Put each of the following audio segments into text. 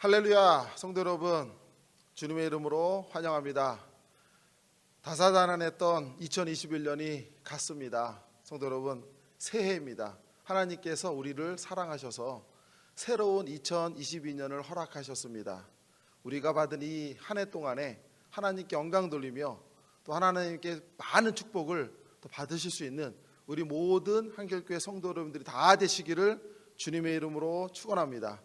할렐루야. 성도 여러분, 주님의 이름으로 환영합니다. 다사다난했던 2021년이 갔습니다. 성도 여러분, 새해입니다. 하나님께서 우리를 사랑하셔서 새로운 2022년을 허락하셨습니다. 우리가 받은 이 한 해 동안에 하나님께 영광 돌리며 또 하나님께 많은 축복을 또 받으실 수 있는 우리 모든 한결교회 성도 여러분들이 다 되시기를 주님의 이름으로 축원합니다.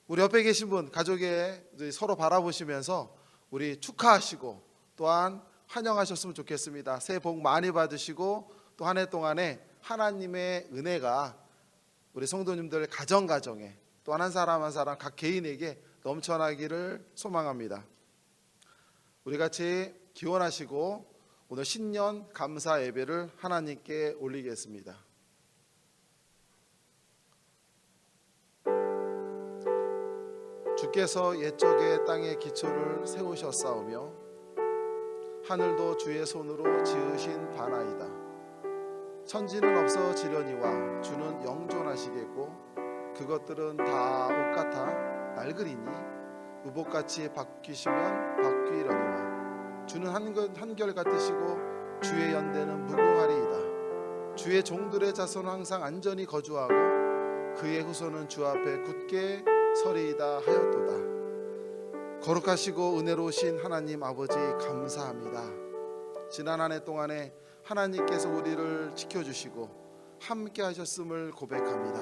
우리 옆에 계신 분, 가족에 서로 바라보시면서 우리 축하하시고 또한 환영하셨으면 좋겠습니다. 새해 복 많이 받으시고 또 한 해 동안에 하나님의 은혜가 우리 성도님들 가정가정에 또 한 사람 한 사람 각 개인에게 넘쳐나기를 소망합니다. 우리 같이 기원하시고 오늘 신년 감사 예배를 하나님께 올리겠습니다. 주께서 옛적에 땅의 기초를 세우셨사오며 하늘도 주의 손으로 지으신 바나이다. 천지는 없어지려니와 주는 영존하시겠고 그것들은 다 옷같아 낡으리니 의복같이 바뀌시면 바뀌려니와 주는 한결같으시고 주의 연대는 무궁하리이다. 주의 종들의 자손은 항상 안전히 거주하고 그의 후손은 주 앞에 굳게 서리이다 하였도다. 거룩하시고 은혜로우신 하나님 아버지 감사합니다. 지난 한 해 동안에 하나님께서 우리를 지켜주시고 함께 하셨음을 고백합니다.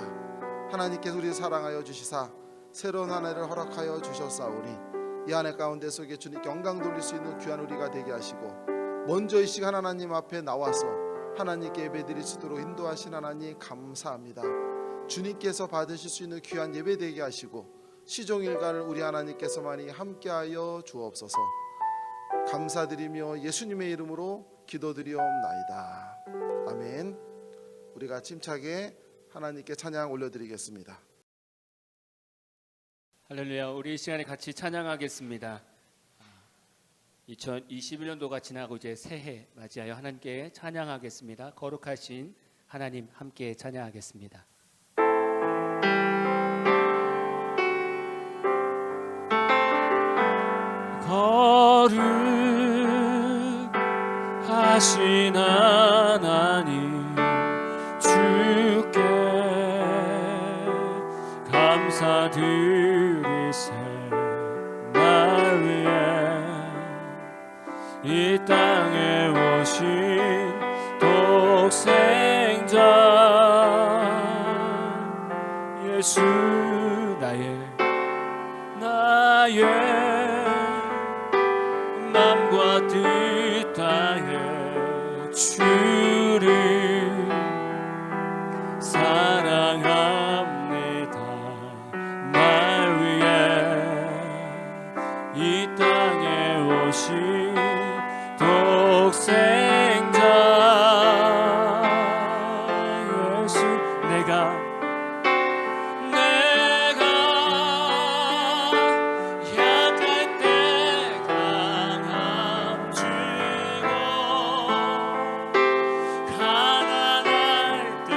하나님께서 우리를 사랑하여 주시사 새로운 한 해를 허락하여 주셨사오니 이 한 해 가운데 속에 주님께 영광 돌릴 수 있는 귀한 우리가 되게 하시고 먼저 이 시간 하나님 앞에 나와서 하나님께 예배드릴 수 있도록 인도하신 하나님 감사합니다. 주님께서 받으실 수 있는 귀한 예배 되게 하시고 시종일관을 우리 하나님께서만이 함께하여 주옵소서. 감사드리며 예수님의 이름으로 기도드리옵나이다. 아멘. 우리가 침착에 하나님께 찬양 올려드리겠습니다. 할렐루야. 우리 이 시간에 같이 찬양하겠습니다. 2021년도가 지나고 이제 새해 맞이하여 하나님께 찬양하겠습니다. 거룩하신 하나님 함께 찬양하겠습니다. 거룩하신 하나님 주께 감사드리세. 나 위해 이 땅에 오신 독생자 예수 나의 맘과 뜻 다해 주를 사랑합니다. 날 위해 이 땅에 오신 독생자 예수 내가 약할 때 강함 주고 가난할 때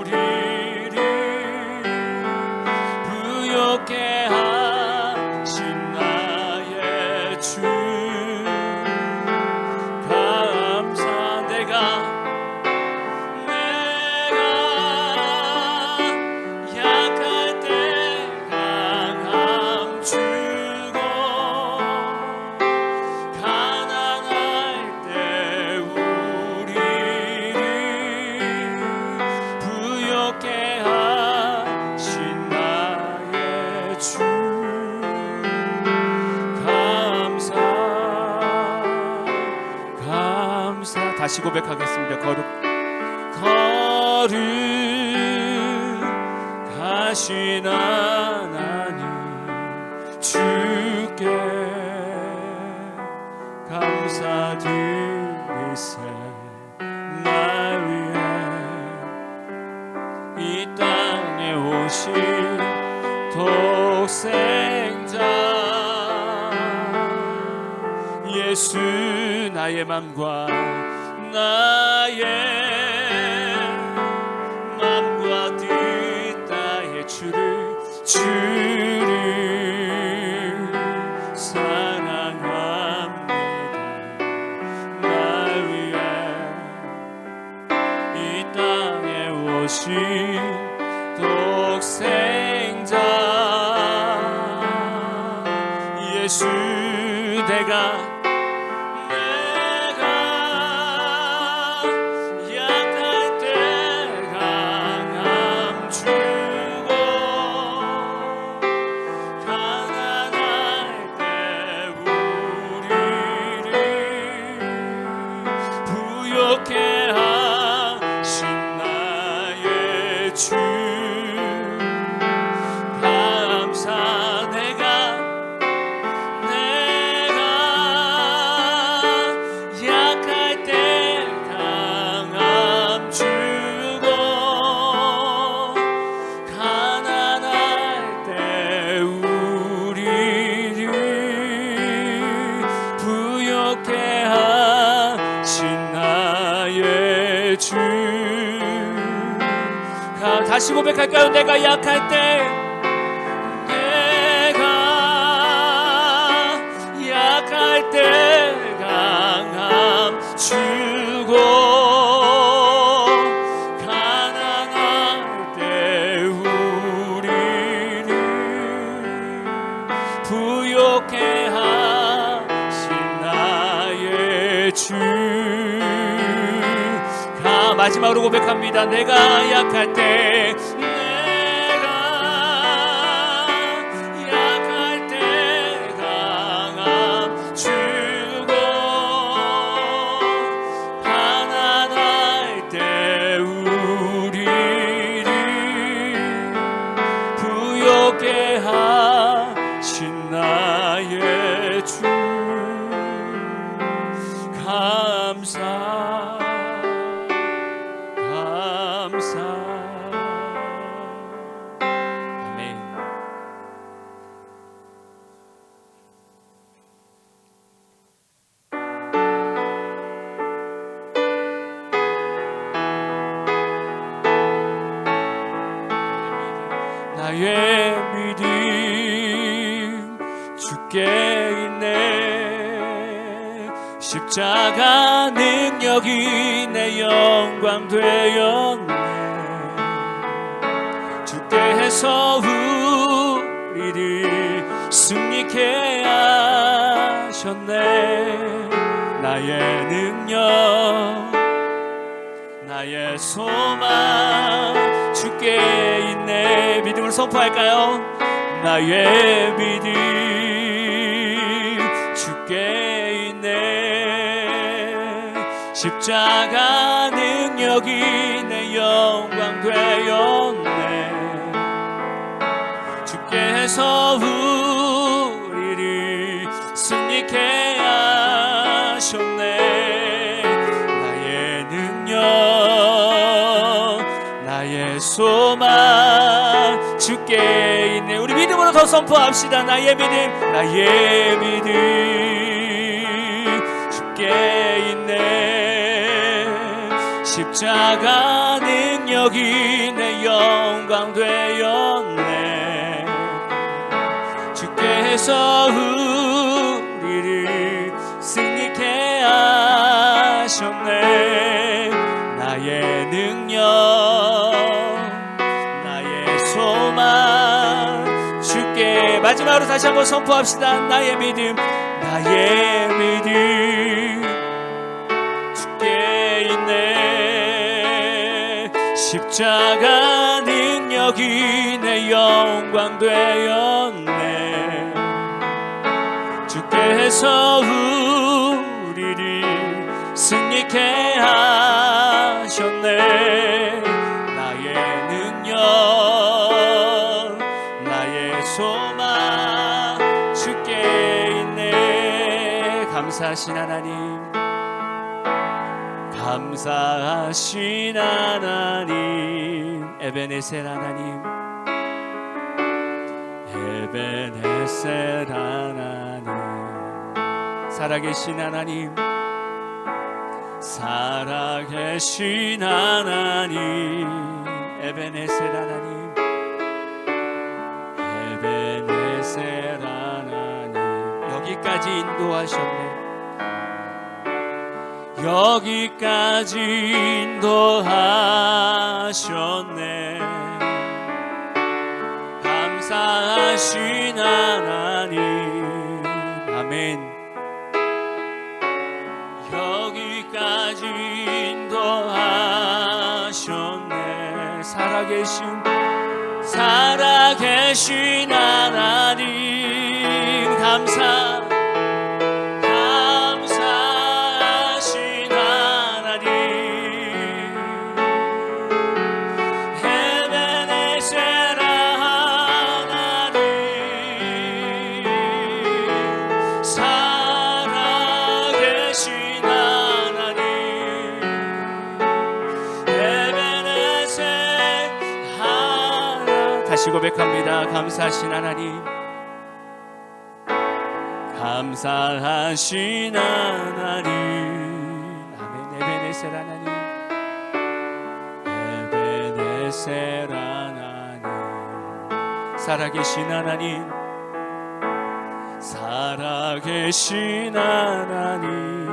우리를 부욕해 하신 나의 주 감사. 내가 약할 때 강함 주고 가난할 때 우리를 부욕해 하신 나의 주 감사. 다시 고백하겠습니다. 거룩하신 하나님 주께 감사드리세. 날 위해 이 땅에 오신 독생자 예수 나의 맘과 맘과 뜻 다해 주를 주를 사랑합니다. 날 위해 이 땅에 오신 독생자 예수 내가 약할 때 강함 주고 가난할 때 우리를 부욕해 하신 나의 주 감사 내가 약할 때 강함 주고 가난할 때 우리를 부욕해 하신 나의 주 다시 고백할까요? 내가 약할 때 약할 때 강함 주고 가난할 때 우리를 부욕해 하신 나의 주 마지막으로 고백합니다. 내가 약할 때 하신 나의 주 감사 아멘. 나의 믿음 주께 있네. 십자가 능력이 내 영광 되었네. 주께서 우리를 승리케 하셨네. 나의 능력 나의 소망 주께 있네. 믿음을 선포할까요? 나의 믿음 주께 있네. 십자가 능력이 내 영광 되었네. 주께서 우리를 승리케 하셨네. 나의 능력 나의 소망 주께 있네. 우리 믿음으로 더 선포합시다. 나의 믿음 주께 있네. 십자가 능력이 내 영광 되었네. 주께서 우리를 승리케 하셨네. 나의 능력 나의 소망 주께. 마지막으로 다시 한번 선포합시다. 나의 믿음 주께 있네. 십자가 능력이 내 영광 되었네. 주께서 우리를 승리케 하셨네. 나의 능력 나의 소망 주께 있네. 감사하신 하나님 감사하신 하나님 에베네셀 하나님 에베네셀 하나님 살아계신 하나님 살아계신 하나님 에베네셀 하나님 여기까지 인도하셨네. 여기까지 인도하셨네. 감사하신 하나님. 아멘. 여기까지 인도하셨네. 살아계신 하나님. 감사하신 하나님. 에베네셀 하나님. 살아계신 하나님. 에베네셀 하나님. 다시 고백합니다. 감사하신 하나님. 감사하신 하나님. 아멘. 에베네셀 하나님. 에베네셀 하나님. 살아계신 하나님. 살아계신 하나님.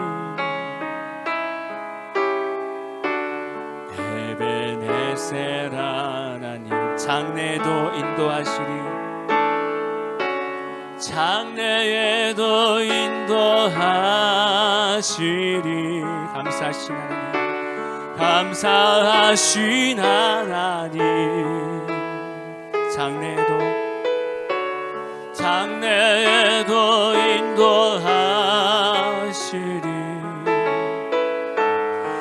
에베네셀 하나님. 장래에도 인도하시리. 장래에도 인도하시리. 감사하신 하나님. 감사하신 하나님. 장래에도 인도하시리.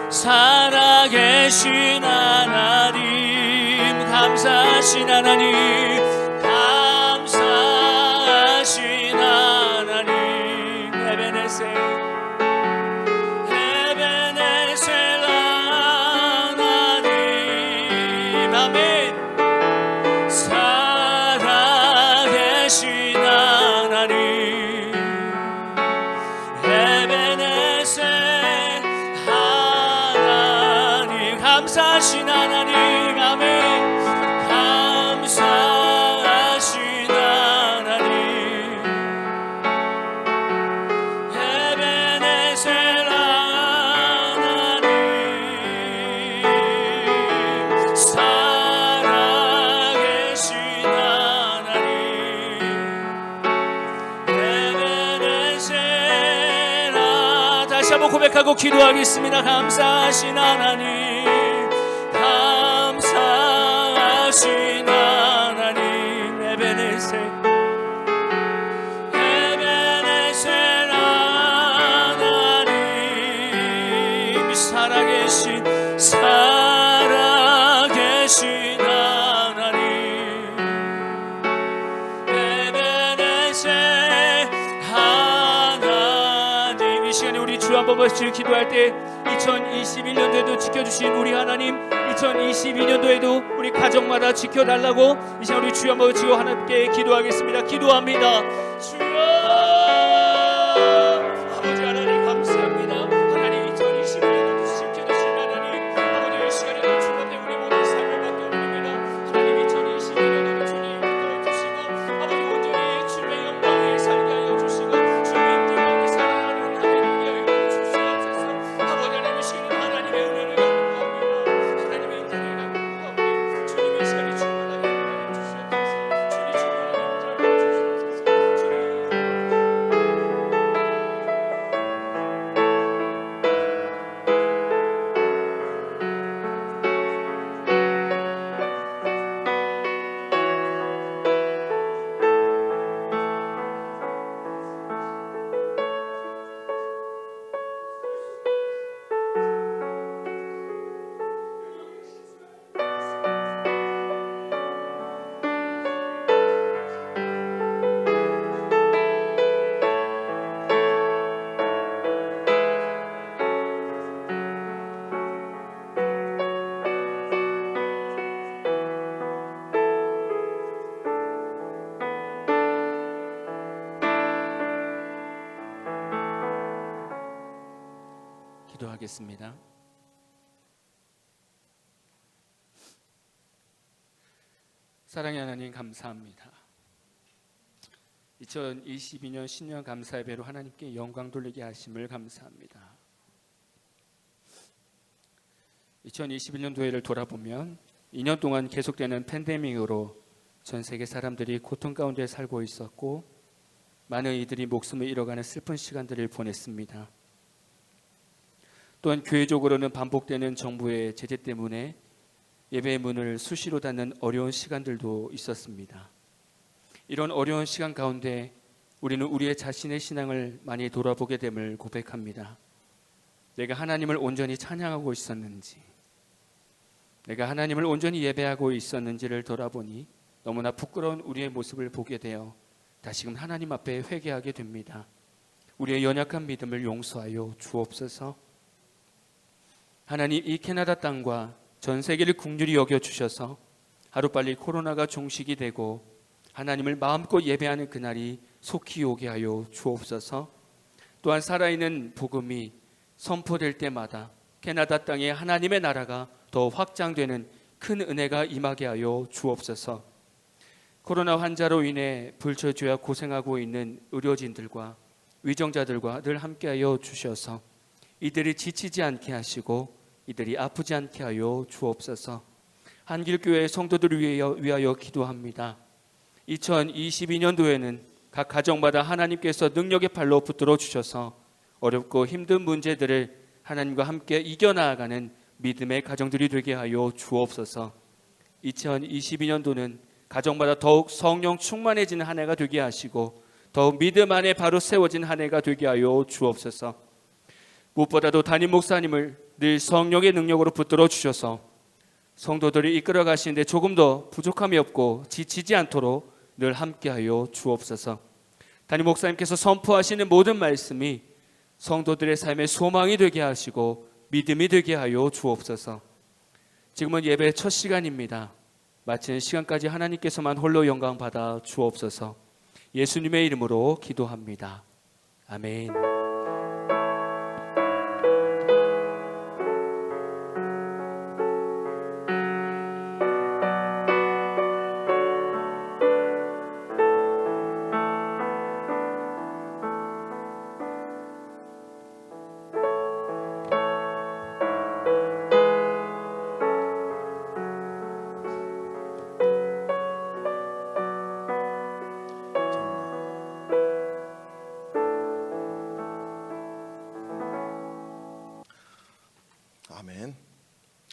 살아계신 하나님. 감사하신 하나님. 감사하신 하나님. 에베네셀 하나님. 아멘. 살아계신 하나님. 에베네셀 하나님. 감사하신 하나님. 아멘. 감사하신 하나님. 에베네셀 하나님. 살아계신 하나님. 에베네셀 다시 한번 고백하고 기도하겠습니다. 감사하신 하나님. 감사하신 하나님. 에베네셀 하나님. 살아계신 하나님. 에베네셀 하나님. 이 시간에 우리 주 한 번씩 기도할 때 2021년도에도 지켜주신 우리 하나님, 2022년도에도 우리 가정마다 지켜달라고 이 시간 우리 주 한 번 지고 하나님께 기도하겠습니다. 기도합니다. 주여, 아버지 하나님 감사합니다. 하나님 2021년도 지켜주신 하나님, 아버지 이 시간에도 주님의 우리 모든 삶을 맡겨드립니다. 하나님 2021년도를 주님 이끌어주시고 아버지 온전히 주님의 영광에 살게 하여 주시고 주님의 영광에 살아가는 하나님의 여유를 주시옵소서. 아버지 하나님 이 시간에 하나님의 은혜를 간구합니다. 하나님의 은혜를 간구하오니 주님의 시간이 충만하게 하여 주시옵소서. 주님 충만하게 하여 주시옵소서. 주님 기도하겠습니다. 사랑의 하나님 감사합니다. 2022년 신년 감사 예배로 하나님께 영광 돌리게 하심을 감사합니다. 2021년도에를 돌아보면 2년 동안 계속되는 팬데믹으로 전 세계 사람들이 고통 가운데 살고 있었고 많은 이들이 목숨을 잃어가는 슬픈 시간들을 보냈습니다. 또한 교회적으로는 반복되는 정부의 제재 때문에 예배의 문을 수시로 닫는 어려운 시간들도 있었습니다. 이런 어려운 시간 가운데 우리는 우리의 자신의 신앙을 많이 돌아보게 됨을 고백합니다. 내가 하나님을 온전히 찬양하고 있었는지, 내가 하나님을 온전히 예배하고 있었는지를 돌아보니 너무나 부끄러운 우리의 모습을 보게 되어 다시금 하나님 앞에 회개하게 됩니다. 우리의 연약한 믿음을 용서하여 주옵소서. 하나님, 이 캐나다 땅과 전 세계를 긍휼히 여겨주셔서 하루빨리 코로나가 종식이 되고 하나님을 마음껏 예배하는 그날이 속히 오게 하여 주옵소서. 또한 살아있는 복음이 선포될 때마다 캐나다 땅에 하나님의 나라가 더 확장되는 큰 은혜가 임하게 하여 주옵소서. 코로나 환자로 인해 불철주야 고생하고 있는 의료진들과 위정자들과 늘 함께하여 주셔서 이들이 지치지 않게 하시고 이들이 아프지 않게 하여 주옵소서. 한길교회 성도들을 위하여 기도합니다. 2022년도에는 각 가정마다 하나님께서 능력의 팔로 붙들어 주셔서 어렵고 힘든 문제들을 하나님과 함께 이겨나가는 믿음의 가정들이 되게 하여 주옵소서. 2022년도는 가정마다 더욱 성령 충만해지는 한 해가 되게 하시고 더욱 믿음 안에 바로 세워진 한 해가 되게 하여 주옵소서. 무엇보다도 담임 목사님을 늘 성령의 능력으로 붙들어 주셔서 성도들이 이끌어 가시는데 조금 더 부족함이 없고 지치지 않도록 늘 함께하여 주옵소서. 담임 목사님께서 선포하시는 모든 말씀이 성도들의 삶의 소망이 되게 하시고 믿음이 되게 하여 주옵소서. 지금은 예배 첫 시간입니다. 마치는 시간까지 하나님께서만 홀로 영광 받아 주옵소서. 예수님의 이름으로 기도합니다. 아멘. 아멘.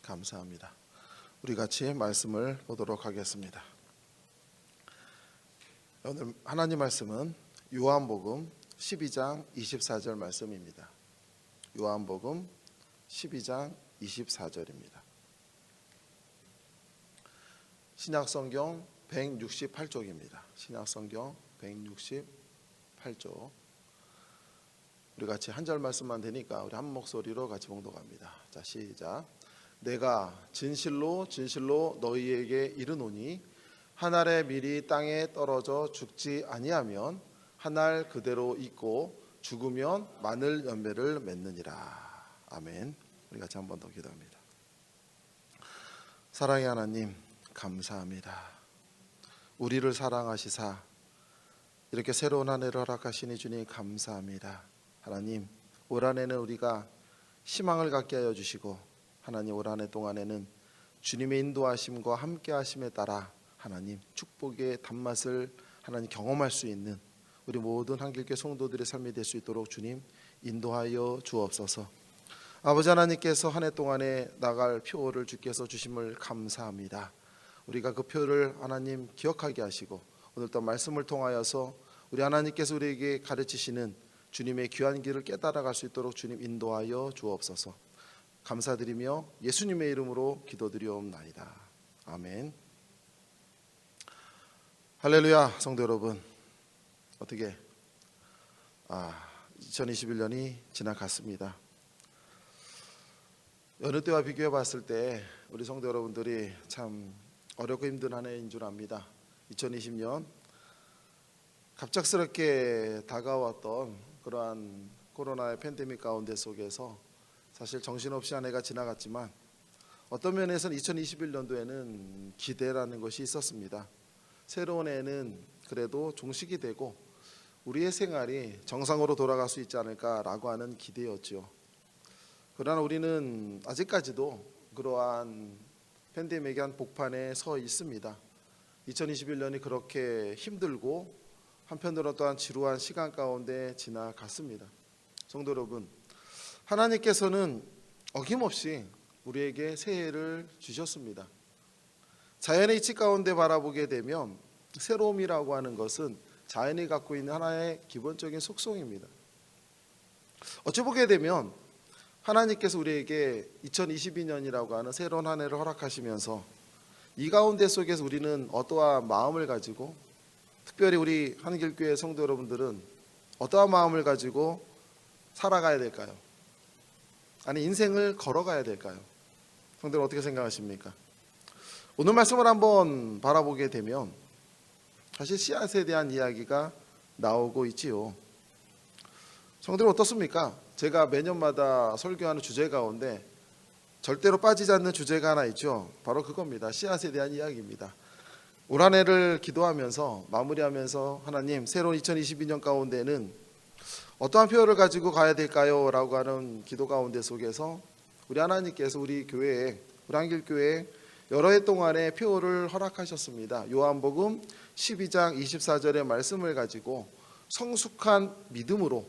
감사합니다. 우리 같이 말씀을 보도록 하겠습니다. 오늘 하나님 말씀은 요한복음 12장 24절 말씀입니다. 요한복음 12장 24절입니다. 신약성경 168쪽입니다. 신약성경 168쪽. 우리 같이 한 절 말씀만 되니까 우리 한 목소리로 같이 봉독합니다. 자, 시작. 내가 진실로 진실로 너희에게 이르노니 한 알의 밀이 땅에 떨어져 죽지 아니하면 한 알 그대로 있고 죽으면 마늘 열매를 맺느니라. 아멘. 우리 같이 한 번 더 기도합니다. 사랑의 하나님, 감사합니다. 우리를 사랑하시사 이렇게 새로운 한 해를 허락하시니 주님 감사합니다. 하나님, 올 한 해는 우리가 희망을 갖게 하여 주시고 하나님, 올 한 해 동안에는 주님의 인도하심과 함께 하심에 따라 하나님 축복의 단맛을 하나님 경험할 수 있는 우리 모든 한길교회 성도들의 삶이 될 수 있도록 주님 인도하여 주옵소서. 아버지 하나님께서 한 해 동안에 나갈 표를 주께서 주심을 감사합니다. 우리가 그 표를 하나님 기억하게 하시고 오늘 또 말씀을 통하여서 우리 하나님께서 우리에게 가르치시는 주님의 귀한 길을 깨달아갈 수 있도록 주님 인도하여 주옵소서. 감사드리며 예수님의 이름으로 기도드리옵나이다. 아멘. 할렐루야. 성도 여러분, 어떻게 2021년이 지나갔습니다. 여느 때와 비교해 봤을 때 우리 성도 여러분들이 참 어렵고 힘든 한 해인 줄 압니다. 2020년 갑작스럽게 다가왔던 그러한 코로나의 팬데믹 가운데 속에서 사실 정신없이 한 해가 지나갔지만 어떤 면에서는 2021년도에는 기대라는 것이 있었습니다. 새로운 해는 그래도 종식이 되고 우리의 생활이 정상으로 돌아갈 수 있지 않을까라고 하는 기대였죠. 그러나 우리는 아직까지도 그러한 팬데믹의 복판에 서 있습니다. 2021년이 그렇게 힘들고 한편으로 또한 지루한 시간 가운데 지나갔습니다. 성도 여러분, 하나님께서는 어김없이 우리에게 새해를 주셨습니다. 자연의 이치 가운데 바라보게 되면 새로움이라고 하는 것은 자연이 갖고 있는 하나의 기본적인 속성입니다. 어찌 보게 되면 하나님께서 우리에게 2022년이라고 하는 새로운 한 해를 허락하시면서 이 가운데 속에서 우리는 어떠한 마음을 가지고, 특별히 우리 한길교회 성도 여러분들은 어떠한 마음을 가지고 살아가야 될까요? 아니, 인생을 걸어가야 될까요? 성도들 어떻게 생각하십니까? 오늘 말씀을 한번 바라보게 되면 사실 씨앗에 대한 이야기가 나오고 있지요. 성도들 어떻습니까? 제가 매년마다 설교하는 주제 가운데 절대로 빠지지 않는 주제가 하나 있죠. 바로 그겁니다. 씨앗에 대한 이야기입니다. 올 한 해를 기도하면서 마무리하면서 하나님, 새로운 2022년 가운데는 어떠한 표현을 가지고 가야 될까요? 라고 하는 기도 가운데 속에서 우리 하나님께서 우리 교회에, 우리 한길교회에 여러 해 동안의 표를 허락하셨습니다. 요한복음 12장 24절의 말씀을 가지고 성숙한 믿음으로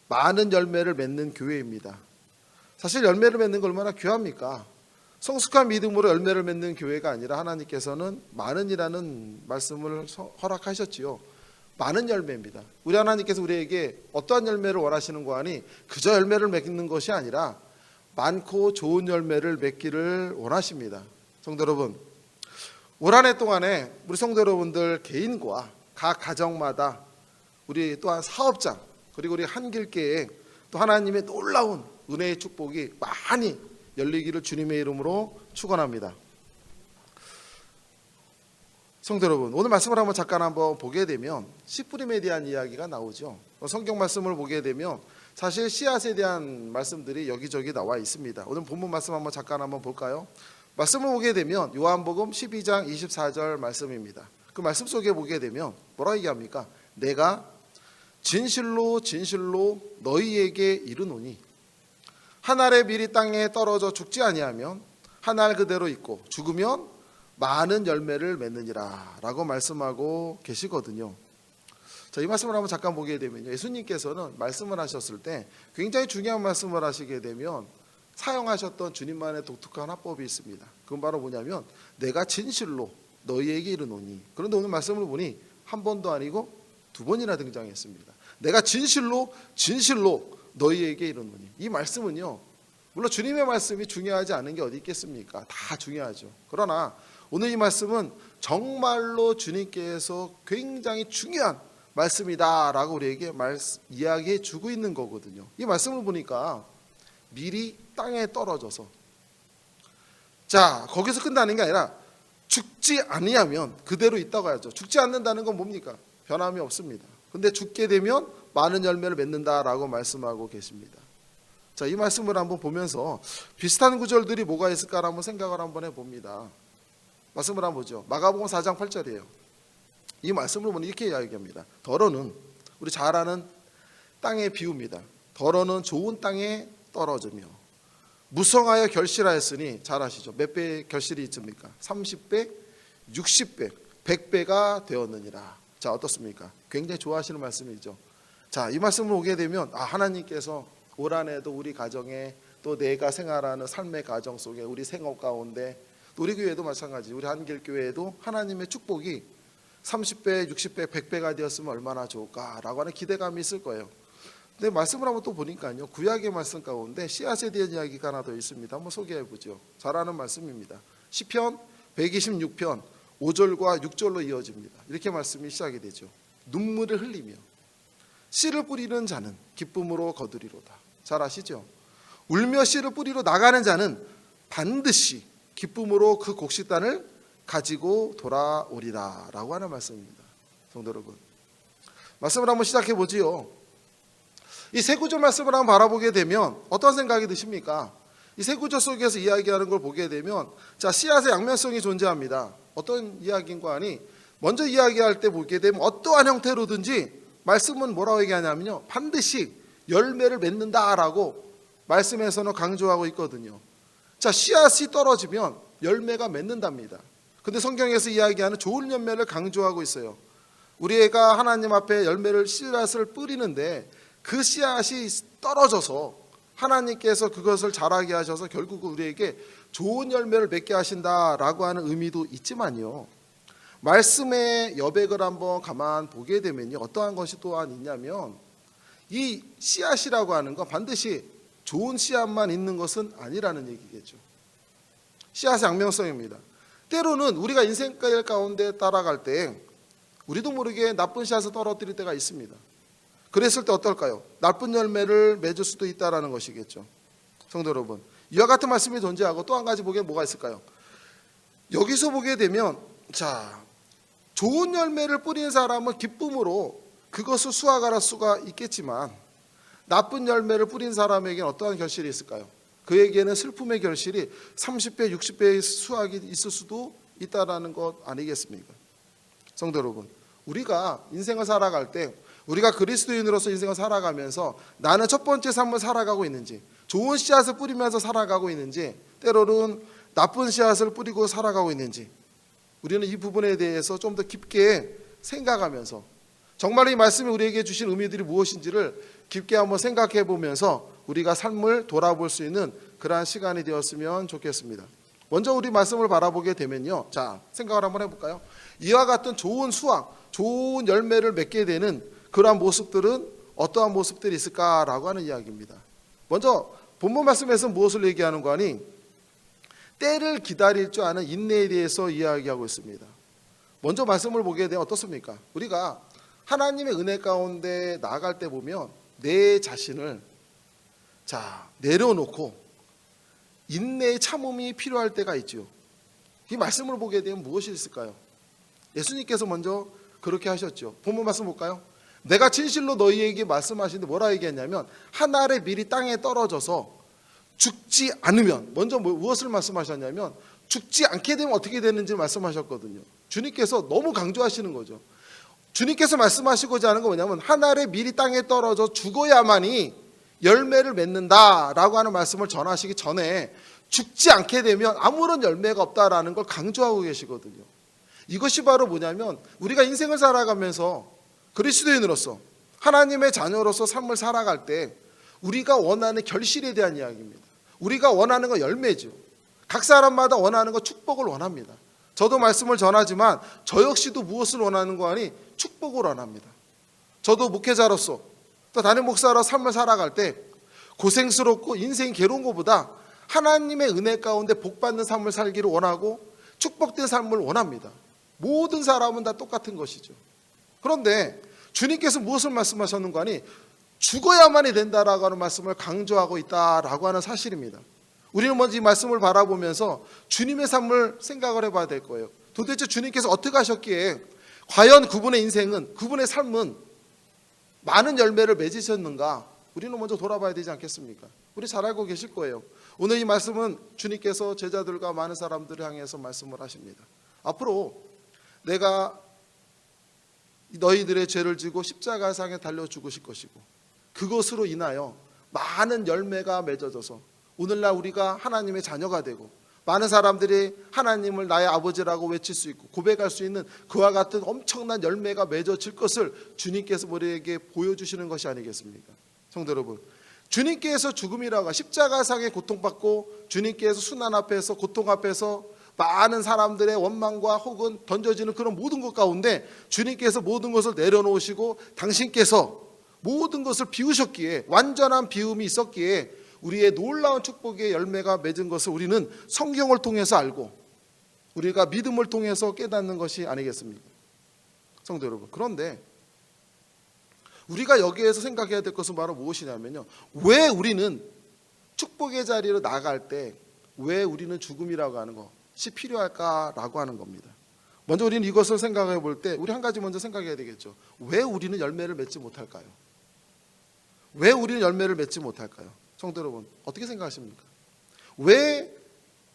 많은 열매를 맺는 교회입니다. 사실 열매를 맺는 거 얼마나 귀합니까? 성숙한 믿음으로 열매를 맺는 교회가 아니라 하나님께서는 많은이라는 말씀을 허락하셨지요. 많은 열매입니다. 우리 하나님께서 우리에게 어떠한 열매를 원하시는 거 아니, 그저 열매를 맺는 것이 아니라 많고 좋은 열매를 맺기를 원하십니다. 성도 여러분, 올 한 해 동안에 우리 성도 여러분들 개인과 각 가정마다 우리 또한 사업장, 그리고 우리 한길교회에 또 하나님의 놀라운 은혜의 축복이 많이 열리기를 주님의 이름으로 축원합니다. 성도 여러분, 오늘 말씀을 한번 잠깐 한번 보게 되면 씨뿌림에 대한 이야기가 나오죠. 성경 말씀을 보게 되면 사실 씨앗에 대한 말씀들이 여기저기 나와 있습니다. 오늘 본문 말씀 한번 잠깐 한번 볼까요? 말씀을 보게 되면 요한복음 12장 24절 말씀입니다. 그 말씀 속에 보게 되면 뭐라 얘기합니까? 내가 진실로 진실로 너희에게 이르노니 한 알의 밀이 땅에 떨어져 죽지 아니하면 한 알 그대로 있고 죽으면 많은 열매를 맺느니라 라고 말씀하고 계시거든요. 자, 이 말씀을 한번 잠깐 보게 되면 예수님께서는 말씀을 하셨을 때 굉장히 중요한 말씀을 하시게 되면 사용하셨던 주님만의 독특한 화법이 있습니다. 그건 바로 뭐냐면 내가 진실로 너희에게 이르노니. 그런데 오늘 말씀을 보니 한 번도 아니고 두 번이나 등장했습니다. 내가 진실로 진실로 너희에게 이르노니. 이 말씀은요, 물론 주님의 말씀이 중요하지 않은 게 어디 있겠습니까? 다 중요하죠. 그러나 오늘 이 말씀은 정말로 주님께서 굉장히 중요한 말씀이다라고 우리에게 이야기해 주고 있는 거거든요. 이 말씀을 보니까 밀이 땅에 떨어져서, 자, 거기서 끝나는 게 아니라 죽지 아니하면 그대로 있다고 하죠. 죽지 않는다는 건 뭡니까? 변함이 없습니다. 근데 죽게 되면 많은 열매를 맺는다라고 말씀하고 계십니다. 자, 이 말씀을 한번 보면서 비슷한 구절들이 뭐가 있을까 한번 생각을 한번 해봅니다. 말씀을 한번 보죠. 마가복음 4장 8절이에요. 이 말씀을 보면 이렇게 이야기합니다. 더러는, 우리 잘 아는 땅의 비유입니다. 더러는 좋은 땅에 떨어지며 무성하여 결실하였으니, 잘 아시죠? 몇 배의 결실이 있습니까? 30배, 60배, 100배가 되었느니라. 자, 어떻습니까? 굉장히 좋아하시는 말씀이죠. 자, 이 말씀을 보게 되면 하나님께서 올 한 해도 우리 가정에, 또 내가 생활하는 삶의 가정 속에, 우리 생업 가운데, 또 우리 교회도 마찬가지, 우리 한길교회에도 하나님의 축복이 30배, 60배, 100배가 되었으면 얼마나 좋을까라고 하는 기대감이 있을 거예요. 근데 말씀을 한번 또 보니까요, 구약의 말씀 가운데 씨앗에 대한 이야기가 하나 더 있습니다. 한번 소개해 보죠. 잘 아는 말씀입니다. 시편 126편 5절과 6절로 이어집니다. 이렇게 말씀이 시작이 되죠. 눈물을 흘리며 씨를 뿌리는 자는 기쁨으로 거두리로다. 잘 아시죠? 울며 씨를 뿌리러 나가는 자는 반드시 기쁨으로 그 곡식단을 가지고 돌아오리라 라고 하는 말씀입니다. 성도 여러분, 말씀을 한번 시작해 보지요. 이 세 구절 말씀을 한번 바라보게 되면 어떤 생각이 드십니까? 이 세 구절 속에서 이야기하는 걸 보게 되면, 자, 씨앗의 양면성이 존재합니다. 어떤 이야기인가 하니, 먼저 이야기할 때 보게 되면 어떠한 형태로든지 말씀은 뭐라고 얘기하냐면요, 반드시 열매를 맺는다라고 말씀에서는 강조하고 있거든요. 자, 씨앗이 떨어지면 열매가 맺는답니다. 근데 성경에서 이야기하는 좋은 열매를 강조하고 있어요. 우리 애가 하나님 앞에 열매를, 씨앗을 뿌리는데 그 씨앗이 떨어져서 하나님께서 그것을 자라게 하셔서 결국 우리에게 좋은 열매를 맺게 하신다라고 하는 의미도 있지만요, 말씀의 여백을 한번 가만 보게 되면요, 어떠한 것이 또한 있냐면, 이 씨앗이라고 하는 건 반드시 좋은 씨앗만 있는 것은 아니라는 얘기겠죠. 씨앗의 양면성입니다. 때로는 우리가 인생길 가운데 따라갈 때 우리도 모르게 나쁜 씨앗을 떨어뜨릴 때가 있습니다. 그랬을 때 어떨까요? 나쁜 열매를 맺을 수도 있다는 것이겠죠. 성도 여러분, 이와 같은 말씀이 존재하고 또 한 가지 보기에 뭐가 있을까요? 여기서 보게 되면, 자, 좋은 열매를 뿌리는 사람은 기쁨으로 그것을 수확할 수가 있겠지만, 나쁜 열매를 뿌린 사람에게는 어떠한 결실이 있을까요? 그에게는 슬픔의 결실이 30배, 60배의 수확이 있을 수도 있다는 것 아니겠습니까? 성도 여러분, 우리가 인생을 살아갈 때, 우리가 그리스도인으로서 인생을 살아가면서 나는 첫 번째 삶을 살아가고 있는지, 좋은 씨앗을 뿌리면서 살아가고 있는지, 때로는 나쁜 씨앗을 뿌리고 살아가고 있는지, 우리는 이 부분에 대해서 좀 더 깊게 생각하면서 정말 이 말씀이 우리에게 주신 의미들이 무엇인지를 깊게 한번 생각해 보면서 우리가 삶을 돌아볼 수 있는 그러한 시간이 되었으면 좋겠습니다. 먼저 우리 말씀을 바라보게 되면요, 자, 생각을 한번 해볼까요? 이와 같은 좋은 수확, 좋은 열매를 맺게 되는 그러한 모습들은 어떠한 모습들이 있을까라고 하는 이야기입니다. 먼저 본문 말씀에서 무엇을 얘기하는 거 아니? 때를 기다릴 줄 아는 인내에 대해서 이야기하고 있습니다. 먼저 말씀을 보게 되면 어떻습니까? 우리가 하나님의 은혜 가운데 나아갈 때 보면 내 자신을, 자, 내려놓고 인내의 참음이 필요할 때가 있죠. 이 말씀을 보게 되면 무엇이 있을까요? 예수님께서 먼저 그렇게 하셨죠. 본문 말씀 볼까요? 내가 진실로 너희에게 말씀하시는데 뭐라 얘기했냐면, 한 알의 밀이 땅에 떨어져서 죽지 않으면, 먼저 무엇을 말씀하셨냐면 죽지 않게 되면 어떻게 되는지 말씀하셨거든요. 주님께서 너무 강조하시는 거죠. 주님께서 말씀하시고자 하는 건 뭐냐면, 한 알의 밀이 땅에 떨어져 죽어야만이 열매를 맺는다라고 하는 말씀을 전하시기 전에 죽지 않게 되면 아무런 열매가 없다라는 걸 강조하고 계시거든요. 이것이 바로 뭐냐면, 우리가 인생을 살아가면서 그리스도인으로서 하나님의 자녀로서 삶을 살아갈 때 우리가 원하는 결실에 대한 이야기입니다. 우리가 원하는 건 열매죠. 각 사람마다 원하는 건 축복을 원합니다. 저도 말씀을 전하지만 저 역시도 무엇을 원하는 거 아니? 축복을 원합니다. 저도 목회자로서 또 담임 목사로 삶을 살아갈 때 고생스럽고 인생이 괴로운 것보다 하나님의 은혜 가운데 복받는 삶을 살기를 원하고 축복된 삶을 원합니다. 모든 사람은 다 똑같은 것이죠. 그런데 주님께서 무엇을 말씀하셨는 거 아니? 죽어야만이 된다라고 하는 말씀을 강조하고 있다라고 하는 사실입니다. 우리는 먼저 이 말씀을 바라보면서 주님의 삶을 생각을 해봐야 될 거예요. 도대체 주님께서 어떻게 하셨기에 과연 그분의 인생은, 그분의 삶은 많은 열매를 맺으셨는가? 우리는 먼저 돌아봐야 되지 않겠습니까? 우리 잘 알고 계실 거예요. 오늘 이 말씀은 주님께서 제자들과 많은 사람들을 향해서 말씀을 하십니다. 앞으로 내가 너희들의 죄를 지고 십자가상에 달려 죽으실 것이고, 그것으로 인하여 많은 열매가 맺어져서 오늘날 우리가 하나님의 자녀가 되고 많은 사람들이 하나님을 나의 아버지라고 외칠 수 있고 고백할 수 있는 그와 같은 엄청난 열매가 맺어질 것을 주님께서 우리에게 보여주시는 것이 아니겠습니까? 성도 여러분, 주님께서 죽음이라고 십자가상에 고통받고 주님께서 순환 앞에서, 고통 앞에서 많은 사람들의 원망과 혹은 던져지는 그런 모든 것 가운데 주님께서 모든 것을 내려놓으시고 당신께서 모든 것을 비우셨기에, 완전한 비움이 있었기에 우리의 놀라운 축복의 열매가 맺은 것을 우리는 성경을 통해서 알고 우리가 믿음을 통해서 깨닫는 것이 아니겠습니까? 성도 여러분, 그런데 우리가 여기에서 생각해야 될 것은 바로 무엇이냐면요, 왜 우리는 축복의 자리로 나아갈 때 왜 우리는 죽음이라고 하는 것이 필요할까라고 하는 겁니다. 먼저 우리는 이것을 생각해 볼 때 우리 한 가지 먼저 생각해야 되겠죠. 왜 우리는 열매를 맺지 못할까요? 왜 우리는 열매를 맺지 못할까요? 성도 여러분, 어떻게 생각하십니까? 왜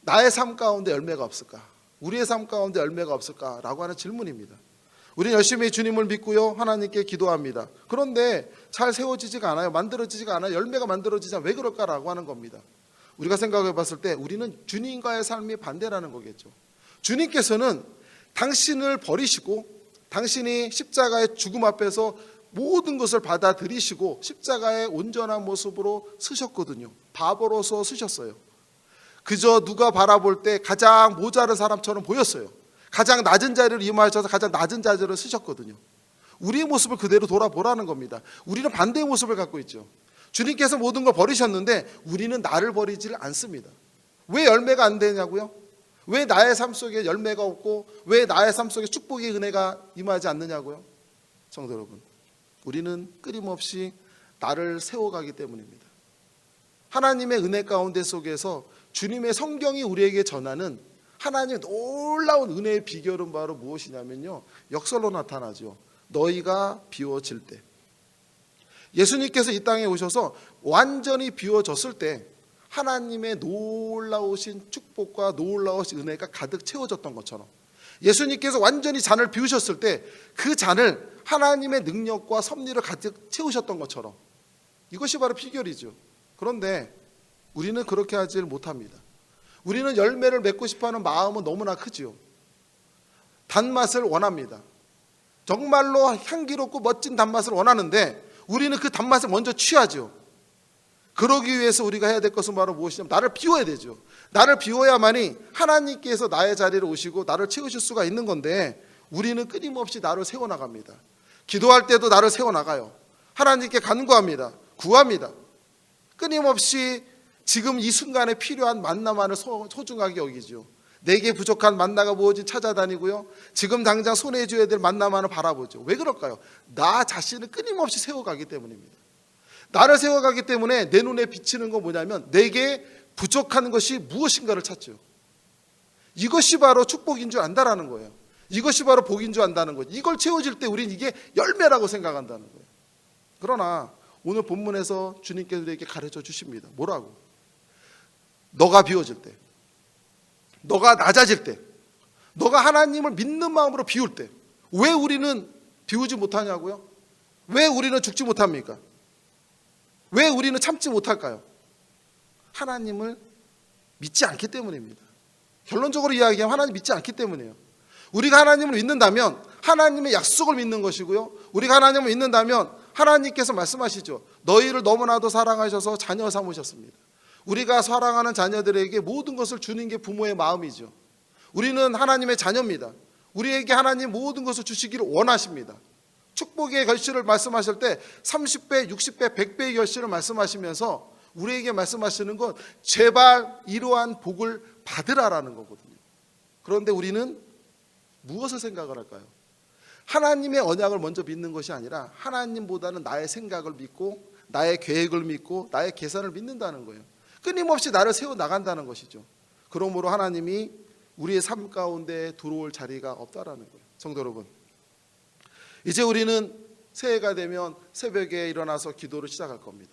나의 삶 가운데 열매가 없을까? 우리의 삶 가운데 열매가 없을까라고 하는 질문입니다. 우리는 열심히 주님을 믿고요, 하나님께 기도합니다. 그런데 잘 세워지지가 않아요. 만들어지지가 않아요. 열매가 만들어지지 않아요. 왜 그럴까라고 하는 겁니다. 우리가 생각해 봤을 때 우리는 주님과의 삶이 반대라는 거겠죠. 주님께서는 당신을 버리시고 당신이 십자가의 죽음 앞에서 모든 것을 받아들이시고 십자가의 온전한 모습으로 쓰셨거든요. 바보로서 쓰셨어요. 그저 누가 바라볼 때 가장 모자른 사람처럼 보였어요. 가장 낮은 자리를 임하셔서 가장 낮은 자리를 쓰셨거든요. 우리의 모습을 그대로 돌아보라는 겁니다. 우리는 반대의 모습을 갖고 있죠. 주님께서 모든 걸 버리셨는데 우리는 나를 버리질 않습니다. 왜 열매가 안 되냐고요? 왜 나의 삶 속에 열매가 없고 왜 나의 삶 속에 축복의 은혜가 임하지 않느냐고요? 성도 여러분, 우리는 끊임없이 나를 세워가기 때문입니다. 하나님의 은혜 가운데 속에서 주님의 성경이 우리에게 전하는 하나님의 놀라운 은혜의 비결은 바로 무엇이냐면요, 역설로 나타나죠. 너희가 비워질 때, 예수님께서 이 땅에 오셔서 완전히 비워졌을 때 하나님의 놀라우신 축복과 놀라우신 은혜가 가득 채워졌던 것처럼, 예수님께서 완전히 잔을 비우셨을 때 그 잔을 하나님의 능력과 섭리를 가득 채우셨던 것처럼, 이것이 바로 비결이죠. 그런데 우리는 그렇게 하지 못합니다. 우리는 열매를 맺고 싶어하는 마음은 너무나 크지요. 단맛을 원합니다. 정말로 향기롭고 멋진 단맛을 원하는데 우리는 그 단맛을 먼저 취하죠. 그러기 위해서 우리가 해야 될 것은 바로 무엇이냐면 나를 비워야 되죠. 나를 비워야만이 하나님께서 나의 자리를 오시고 나를 채우실 수가 있는 건데, 우리는 끊임없이 나를 세워나갑니다. 기도할 때도 나를 세워나가요. 하나님께 간구합니다. 구합니다. 끊임없이 지금 이 순간에 필요한 만나만을 소중하게 여기죠. 내게 부족한 만나가 무엇인지 찾아다니고요, 지금 당장 손에 쥐어야 될 만나만을 바라보죠. 왜 그럴까요? 나 자신을 끊임없이 세워가기 때문입니다. 나를 세워가기 때문에 내 눈에 비치는 건 뭐냐면 내게 부족한 것이 무엇인가를 찾죠. 이것이 바로 축복인 줄 안다라는 거예요. 이것이 바로 복인 줄 안다는 거예요. 이걸 채워질 때 우리는 이게 열매라고 생각한다는 거예요. 그러나 오늘 본문에서 주님께서 우리에게 가르쳐 주십니다. 뭐라고? 너가 비워질 때, 너가 낮아질 때, 너가 하나님을 믿는 마음으로 비울 때, 왜 우리는 비우지 못하냐고요? 왜 우리는 죽지 못합니까? 왜 우리는 참지 못할까요? 하나님을 믿지 않기 때문입니다. 결론적으로 이야기하면 하나님 믿지 않기 때문이에요. 우리가 하나님을 믿는다면 하나님의 약속을 믿는 것이고요, 우리가 하나님을 믿는다면 하나님께서 말씀하시죠. 너희를 너무나도 사랑하셔서 자녀 삼으셨습니다. 우리가 사랑하는 자녀들에게 모든 것을 주는 게 부모의 마음이죠. 우리는 하나님의 자녀입니다. 우리에게 하나님 모든 것을 주시기를 원하십니다. 축복의 결실을 말씀하실 때 30배, 60배, 100배의 결실을 말씀하시면서 우리에게 말씀하시는 건 제발 이러한 복을 받으라라는 거거든요. 그런데 우리는 무엇을 생각을 할까요? 하나님의 언약을 먼저 믿는 것이 아니라 하나님보다는 나의 생각을 믿고 나의 계획을 믿고 나의 계산을 믿는다는 거예요. 끊임없이 나를 세워나간다는 것이죠. 그러므로 하나님이 우리의 삶 가운데 들어올 자리가 없다라는 거예요. 성도 여러분, 이제 우리는 새해가 되면 새벽에 일어나서 기도를 시작할 겁니다.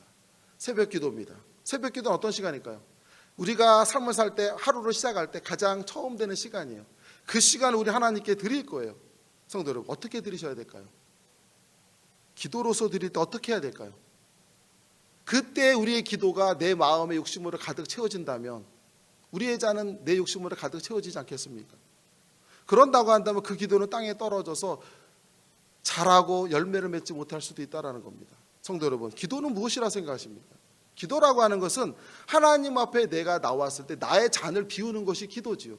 새벽 기도입니다. 새벽 기도는 어떤 시간일까요? 우리가 삶을 살 때, 하루를 시작할 때 가장 처음 되는 시간이에요. 그 시간을 우리 하나님께 드릴 거예요. 성도 여러분, 어떻게 드리셔야 될까요? 기도로서 드릴 때 어떻게 해야 될까요? 그때 우리의 기도가 내 마음의 욕심으로 가득 채워진다면 우리의 잔은 내 욕심으로 가득 채워지지 않겠습니까? 그런다고 한다면 그 기도는 땅에 떨어져서 자라고 열매를 맺지 못할 수도 있다는 겁니다. 성도 여러분, 기도는 무엇이라 생각하십니까? 기도라고 하는 것은 하나님 앞에 내가 나왔을 때 나의 잔을 비우는 것이 기도지요.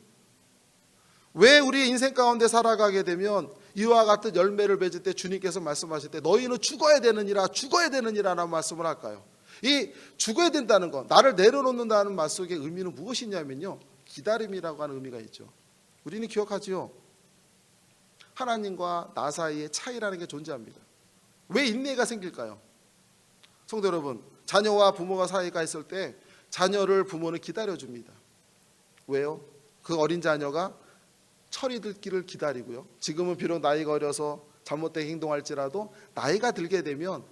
왜 우리 인생 가운데 살아가게 되면 이와 같은 열매를 맺을 때 주님께서 말씀하실 때 너희는 죽어야 되느니라 라는 말씀을 할까요? 이 죽어야 된다는 것, 나를 내려놓는다는 말 속의 의미는 무엇이냐면요, 기다림이라고 하는 의미가 있죠. 우리는 기억하지요. 하나님과 나 사이에 차이라는 게 존재합니다. 왜 인내가 생길까요? 성도 여러분, 자녀와 부모가 사이가 있을 때 자녀를 부모는 기다려줍니다. 왜요? 그 어린 자녀가 철이 들기를 기다리고요, 지금은 비록 나이가 어려서 잘못되게 행동할지라도 나이가 들게 되면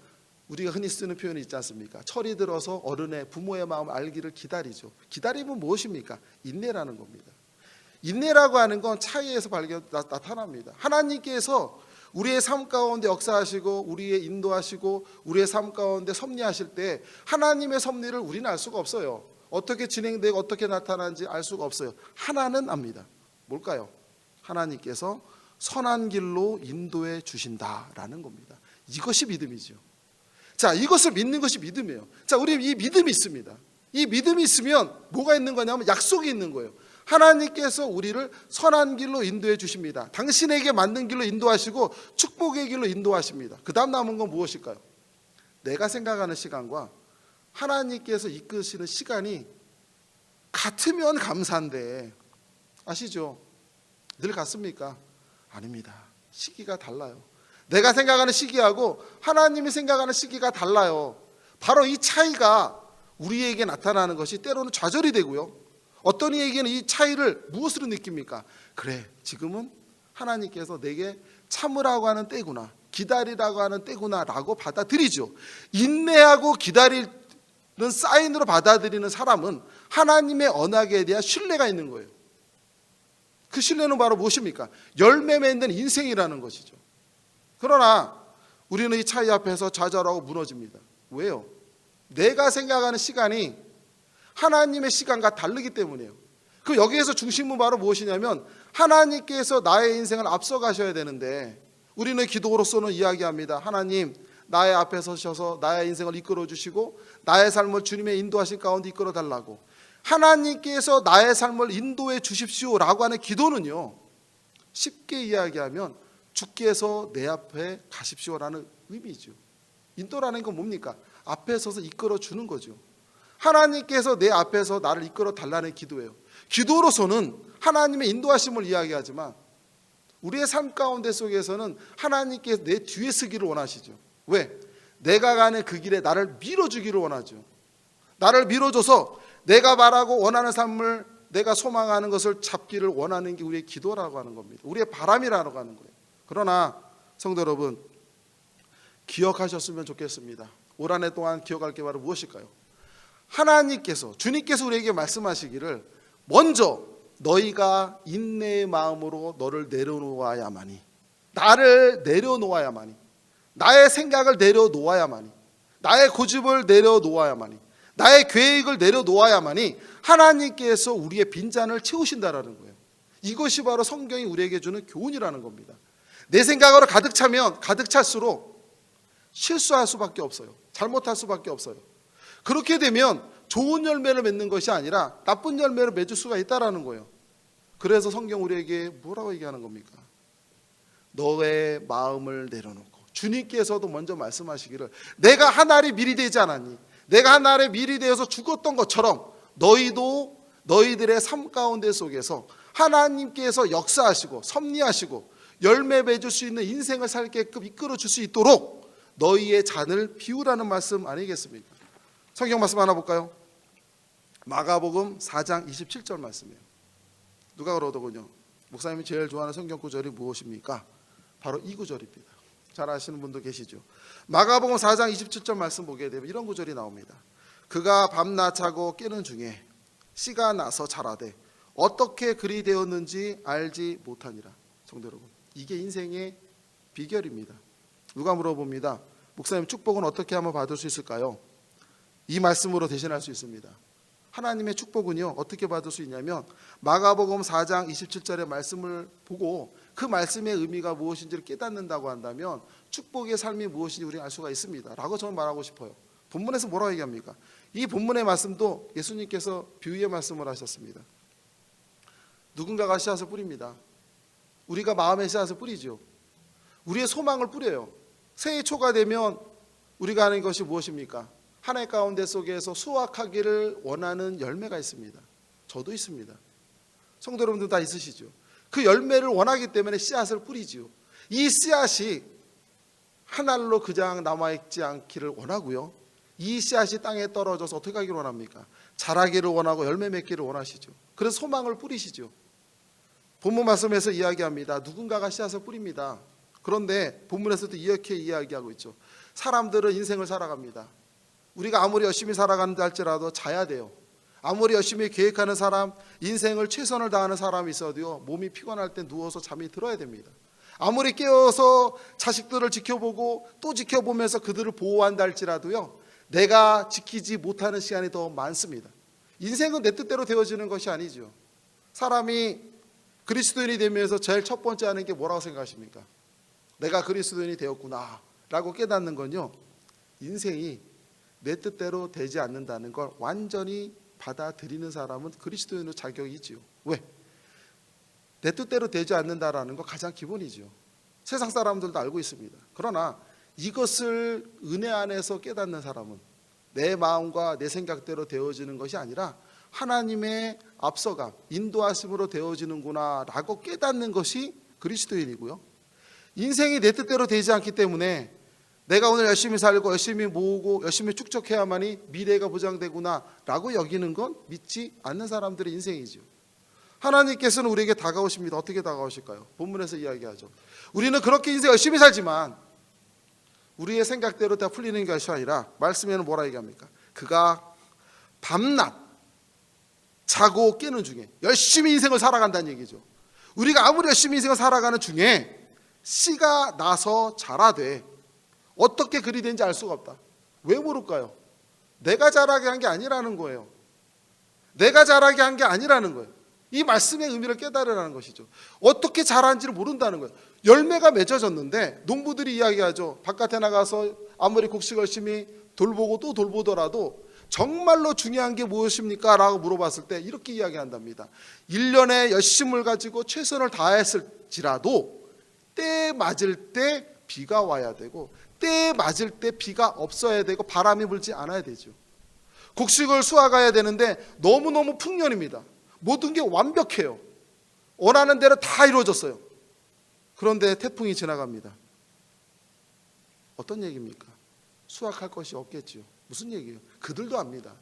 우리가 흔히 쓰는 표현이 있지 않습니까? 철이 들어서 어른의 부모의 마음을 알기를 기다리죠. 기다림은 무엇입니까? 인내라는 겁니다. 인내라고 하는 건 차이에서 나타납니다. 하나님께서 우리의 삶 가운데 역사하시고 우리의 인도하시고 우리의 삶 가운데 섭리하실 때 하나님의 섭리를 우리는 알 수가 없어요. 어떻게 진행되고 어떻게 나타나는지 알 수가 없어요. 하나는 압니다. 뭘까요? 하나님께서 선한 길로 인도해 주신다라는 겁니다. 이것이 믿음이죠. 자, 이것을 믿는 것이 믿음이에요. 자, 우리 이 믿음이 있습니다. 이 믿음이 있으면 뭐가 있는 거냐면 약속이 있는 거예요. 하나님께서 우리를 선한 길로 인도해 주십니다. 당신에게 맞는 길로 인도하시고 축복의 길로 인도하십니다. 그 다음 남은 건 무엇일까요? 내가 생각하는 시간과 하나님께서 이끄시는 시간이 같으면 감사한데, 아시죠? 늘 같습니까? 아닙니다. 시기가 달라요. 내가 생각하는 시기하고 하나님이 생각하는 시기가 달라요. 바로 이 차이가 우리에게 나타나는 것이 때로는 좌절이 되고요, 어떤 이에게는 이 차이를 무엇으로 느낍니까? 그래, 지금은 하나님께서 내게 참으라고 하는 때구나, 기다리라고 하는 때구나 라고 받아들이죠. 인내하고 기다리는 사인으로 받아들이는 사람은 하나님의 언약에 대한 신뢰가 있는 거예요. 그 신뢰는 바로 무엇입니까? 열매 맺는 인생이라는 것이죠. 그러나 우리는 이 차이 앞에서 좌절하고 무너집니다. 왜요? 내가 생각하는 시간이 하나님의 시간과 다르기 때문이에요. 그 여기에서 중심은 바로 무엇이냐면 하나님께서 나의 인생을 앞서가셔야 되는데, 우리는 기도로서는 이야기합니다. 하나님, 나의 앞에 서셔서 나의 인생을 이끌어 주시고 나의 삶을 주님의 인도하신 가운데 이끌어 달라고, 하나님께서 나의 삶을 인도해 주십시오라고 하는 기도는요, 쉽게 이야기하면 주께서 내 앞에 가십시오라는 의미죠. 인도라는 건 뭡니까? 앞에 서서 이끌어 주는 거죠. 하나님께서 내 앞에서 나를 이끌어 달라는 기도예요. 기도로서는 하나님의 인도하심을 이야기하지만 우리의 삶 가운데 속에서는 하나님께서 내 뒤에 서기를 원하시죠. 왜? 내가 가는 그 길에 나를 밀어주기를 원하죠. 나를 밀어줘서 내가 바라고 원하는 삶을, 내가 소망하는 것을 잡기를 원하는 게 우리의 기도라고 하는 겁니다. 우리의 바람이라고 하는 거예요. 그러나 성도 여러분, 기억하셨으면 좋겠습니다. 올 한 해 동안 기억할 게 바로 무엇일까요? 하나님께서, 주님께서 우리에게 말씀하시기를 먼저 너희가 인내의 마음으로 너를 내려놓아야만이, 나를 내려놓아야만이, 나의 생각을 내려놓아야만이, 나의 고집을 내려놓아야만이, 나의 계획을 내려놓아야만이 하나님께서 우리의 빈잔을 채우신다라는 거예요. 이것이 바로 성경이 우리에게 주는 교훈이라는 겁니다. 내 생각으로 가득 차면 가득 찰수록 실수할 수밖에 없어요. 잘못할 수밖에 없어요. 그렇게 되면 좋은 열매를 맺는 것이 아니라 나쁜 열매를 맺을 수가 있다라는 거예요. 그래서 성경 우리에게 뭐라고 얘기하는 겁니까? 너의 마음을 내려놓고, 주님께서도 먼저 말씀하시기를 내가 한 알이 미리 되지 않았니? 내가 한 알에 미리 되어서 죽었던 것처럼 너희도 너희들의 삶 가운데 속에서 하나님께서 역사하시고 섭리하시고 열매 맺을 수 있는 인생을 살게끔 이끌어 줄 수 있도록 너희의 잔을 비우라는 말씀 아니겠습니까? 성경 말씀 하나 볼까요? 마가복음 4장 27절 말씀이에요. 누가 그러더군요, 목사님이 제일 좋아하는 성경 구절이 무엇입니까? 바로 이 구절입니다. 잘 아시는 분도 계시죠? 마가복음 4장 27절 말씀 보게 되면 이런 구절이 나옵니다. 그가 밤낮 자고 깨는 중에 씨가 나서 자라되 어떻게 그리 되었는지 알지 못하니라. 성도 여러분, 이게 인생의 비결입니다. 누가 물어봅니다. 목사님, 축복은 어떻게 하면 받을 수 있을까요? 이 말씀으로 대신할 수 있습니다. 하나님의 축복은요, 어떻게 받을 수 있냐면 마가복음 4장 27절의 말씀을 보고 그 말씀의 의미가 무엇인지를 깨닫는다고 한다면 축복의 삶이 무엇인지 우리가 알 수가 있습니다 라고 저는 말하고 싶어요. 본문에서 뭐라고 얘기합니까? 이 본문의 말씀도 예수님께서 비유의 말씀을 하셨습니다. 누군가가 씨앗을 뿌립니다. 우리가 마음의 씨앗을 뿌리죠. 우리의 소망을 뿌려요. 새해 초가 되면 우리가 하는 것이 무엇입니까? 한 해 가운데 속에서 수확하기를 원하는 열매가 있습니다. 저도 있습니다. 성도 여러분들 다 있으시죠? 그 열매를 원하기 때문에 씨앗을 뿌리지요. 이 씨앗이 한 알로 그냥 남아있지 않기를 원하고요, 이 씨앗이 땅에 떨어져서 어떻게 하기를 원합니까? 자라기를 원하고 열매 맺기를 원하시죠. 그래서 소망을 뿌리시죠. 본문 말씀에서 이야기합니다. 누군가가 씨앗을 뿌립니다. 그런데 본문에서도 이렇게 이야기하고 있죠. 사람들은 인생을 살아갑니다. 우리가 아무리 열심히 살아가는다 할지라도 자야 돼요. 아무리 열심히 계획하는 사람, 인생을 최선을 다하는 사람이 있어도요, 몸이 피곤할 때 누워서 잠이 들어야 됩니다. 아무리 깨어서 자식들을 지켜보고 또 지켜보면서 그들을 보호한다 할지라도요, 내가 지키지 못하는 시간이 더 많습니다. 인생은 내 뜻대로 되어지는 것이 아니죠. 사람이 그리스도인이 되면서 제일 첫 번째 하는 게 뭐라고 생각하십니까? 내가 그리스도인이 되었구나 라고 깨닫는 건요, 인생이 내 뜻대로 되지 않는다는 걸 완전히 받아들이는 사람은 그리스도인의 자격이 있지요. 왜? 내 뜻대로 되지 않는다라는 거 가장 기본이죠. 세상 사람들도 알고 있습니다. 그러나 이것을 은혜 안에서 깨닫는 사람은 내 마음과 내 생각대로 되어지는 것이 아니라 하나님의 앞서감, 인도하심으로 되어지는구나 라고 깨닫는 것이 그리스도인이고요, 인생이 내 뜻대로 되지 않기 때문에 내가 오늘 열심히 살고 열심히 모으고 열심히 축적해야만이 미래가 보장되구나 라고 여기는 건 믿지 않는 사람들의 인생이죠. 하나님께서는 우리에게 다가오십니다. 어떻게 다가오실까요? 본문에서 이야기하죠. 우리는 그렇게 인생 열심히 살지만 우리의 생각대로 다 풀리는 것이 아니라 말씀에는 뭐라 얘기합니까? 그가 밤낮 자고 깨는 중에 열심히 인생을 살아간다는 얘기죠. 우리가 아무리 열심히 인생을 살아가는 중에 씨가 나서 자라되 어떻게 그리 된지 알 수가 없다. 왜 모를까요? 내가 자라게 한 게 아니라는 거예요. 내가 자라게 한 게 아니라는 거예요. 이 말씀의 의미를 깨달으라는 것이죠. 어떻게 자란지를 모른다는 거예요. 열매가 맺어졌는데 농부들이 이야기하죠. 바깥에 나가서 아무리 곡식 열심히 돌보고 또 돌보더라도 정말로 중요한 게 무엇입니까? 라고 물어봤을 때 이렇게 이야기한답니다. 1년에 열심을 가지고 최선을 다했을지라도 때에 맞을 때 비가 와야 되고 때에 맞을 때 비가 없어야 되고 바람이 불지 않아야 되죠. 곡식을 수확해야 되는데 너무너무 풍년입니다. 모든 게 완벽해요. 원하는 대로 다 이루어졌어요. 그런데 태풍이 지나갑니다. 어떤 얘기입니까? 수확할 것이 없겠지요. 무슨 얘기예요? 그들도 압니다.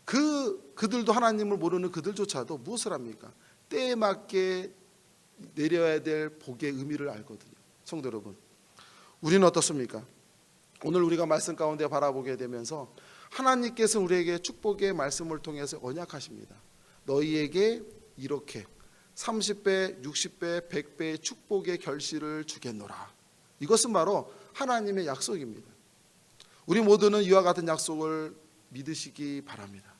그들도 하나님을 모르는 그들조차도 무엇을 합니까? 때에 맞게 내려야 될 복의 의미를 알거든요. 성도 여러분, 우리는 어떻습니까? 오늘 우리가 말씀 가운데 바라보게 되면서 하나님께서 우리에게 축복의 말씀을 통해서 언약하십니다. 너희에게 이렇게 30배, 60배, 100배의 축복의 결실을 주겠노라. 이것은 바로 하나님의 약속입니다. 우리 모두는 이와 같은 약속을 믿으시기 바랍니다.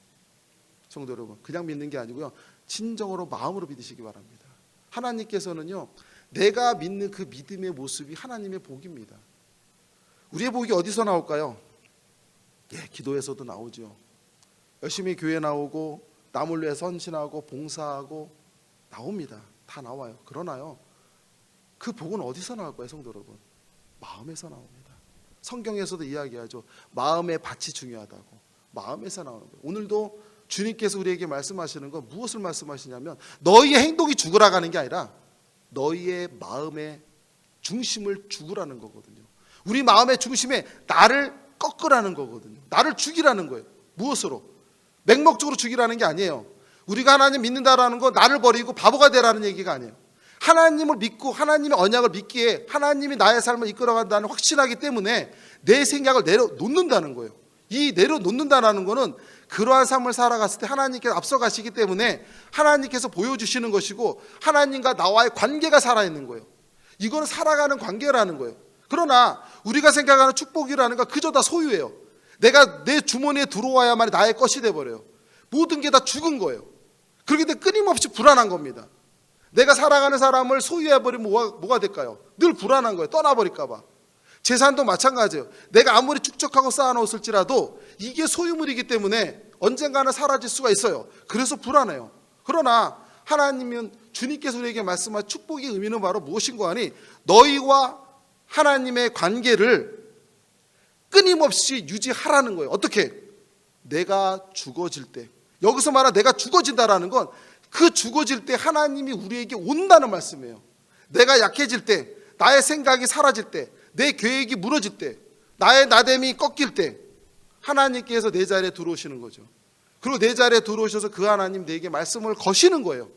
성도 여러분, 그냥 믿는 게 아니고요, 진정으로 마음으로 믿으시기 바랍니다. 하나님께서는요, 내가 믿는 그 믿음의 모습이 하나님의 복입니다. 우리의 복이 어디서 나올까요? 기도에서도 나오죠. 열심히 교회 나오고 남을 위해 선신하고 봉사하고 나옵니다. 다 나와요. 그러나요, 그 복은 어디서 나올 거예요, 성도 여러분? 마음에서 나옵니다. 성경에서도 이야기하죠. 마음의 밭이 중요하다고. 마음에서 나오는 거예요. 오늘도 주님께서 우리에게 말씀하시는 건 무엇을 말씀하시냐면 너희의 행동이 죽으라가는 게 아니라 너희의 마음의 중심을 죽으라는 거거든요. 우리 마음의 중심에 나를 꺾으라는 거거든요. 나를 죽이라는 거예요. 무엇으로? 맹목적으로 죽이라는 게 아니에요. 우리가 하나님 믿는다라는 건 나를 버리고 바보가 되라는 얘기가 아니에요. 하나님을 믿고 하나님의 언약을 믿기에 하나님이 나의 삶을 이끌어간다는 확신하기 때문에 내 생각을 내려놓는다는 거예요. 이 내려놓는다는 거는 그러한 삶을 살아갔을 때 하나님께서 앞서가시기 때문에 하나님께서 보여주시는 것이고 하나님과 나와의 관계가 살아있는 거예요. 이거는 살아가는 관계라는 거예요. 그러나 우리가 생각하는 축복이라는 건 그저 다 소유예요. 내가 내 주머니에 들어와야만 나의 것이 돼버려요. 모든 게 다 죽은 거예요. 그렇기 때문에 끊임없이 불안한 겁니다. 내가 살아가는 사람을 소유해버리면 뭐가 될까요? 늘 불안한 거예요. 떠나버릴까 봐. 재산도 마찬가지예요. 내가 아무리 축적하고 쌓아놓았을지라도 이게 소유물이기 때문에 언젠가는 사라질 수가 있어요. 그래서 불안해요. 그러나 하나님은 주님께서 우리에게 말씀한 축복의 의미는 바로 무엇인가 하니 너희와 하나님의 관계를 끊임없이 유지하라는 거예요. 어떻게? 내가 죽어질 때. 여기서 말하는 내가 죽어진다라는 건 그 죽어질 때 하나님이 우리에게 온다는 말씀이에요. 내가 약해질 때, 나의 생각이 사라질 때, 내 계획이 무너질 때, 나의 나됨이 꺾일 때 하나님께서 내 자리에 들어오시는 거죠. 그리고 내 자리에 들어오셔서 그 하나님 내게 말씀을 거시는 거예요.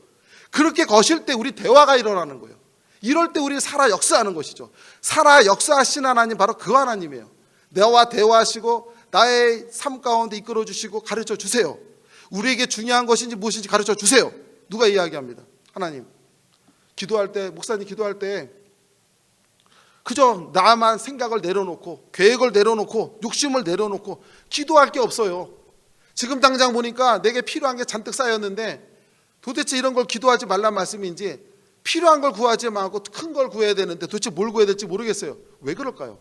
그렇게 거실 때 우리 대화가 일어나는 거예요. 이럴 때 우리는 살아 역사하는 것이죠. 살아 역사하신 하나님 바로 그 하나님이에요. 나와 대화하시고 나의 삶 가운데 이끌어 주시고 가르쳐 주세요. 우리에게 중요한 것인지 무엇인지 가르쳐 주세요. 누가 이야기합니다? 하나님. 기도할 때, 목사님 기도할 때 그저 나만 생각을 내려놓고 계획을 내려놓고 욕심을 내려놓고 기도할 게 없어요. 지금 당장 보니까 내게 필요한 게 잔뜩 쌓였는데 도대체 이런 걸 기도하지 말란 말씀인지, 필요한 걸 구하지 말고 큰 걸 구해야 되는데 도대체 뭘 구해야 될지 모르겠어요. 왜 그럴까요?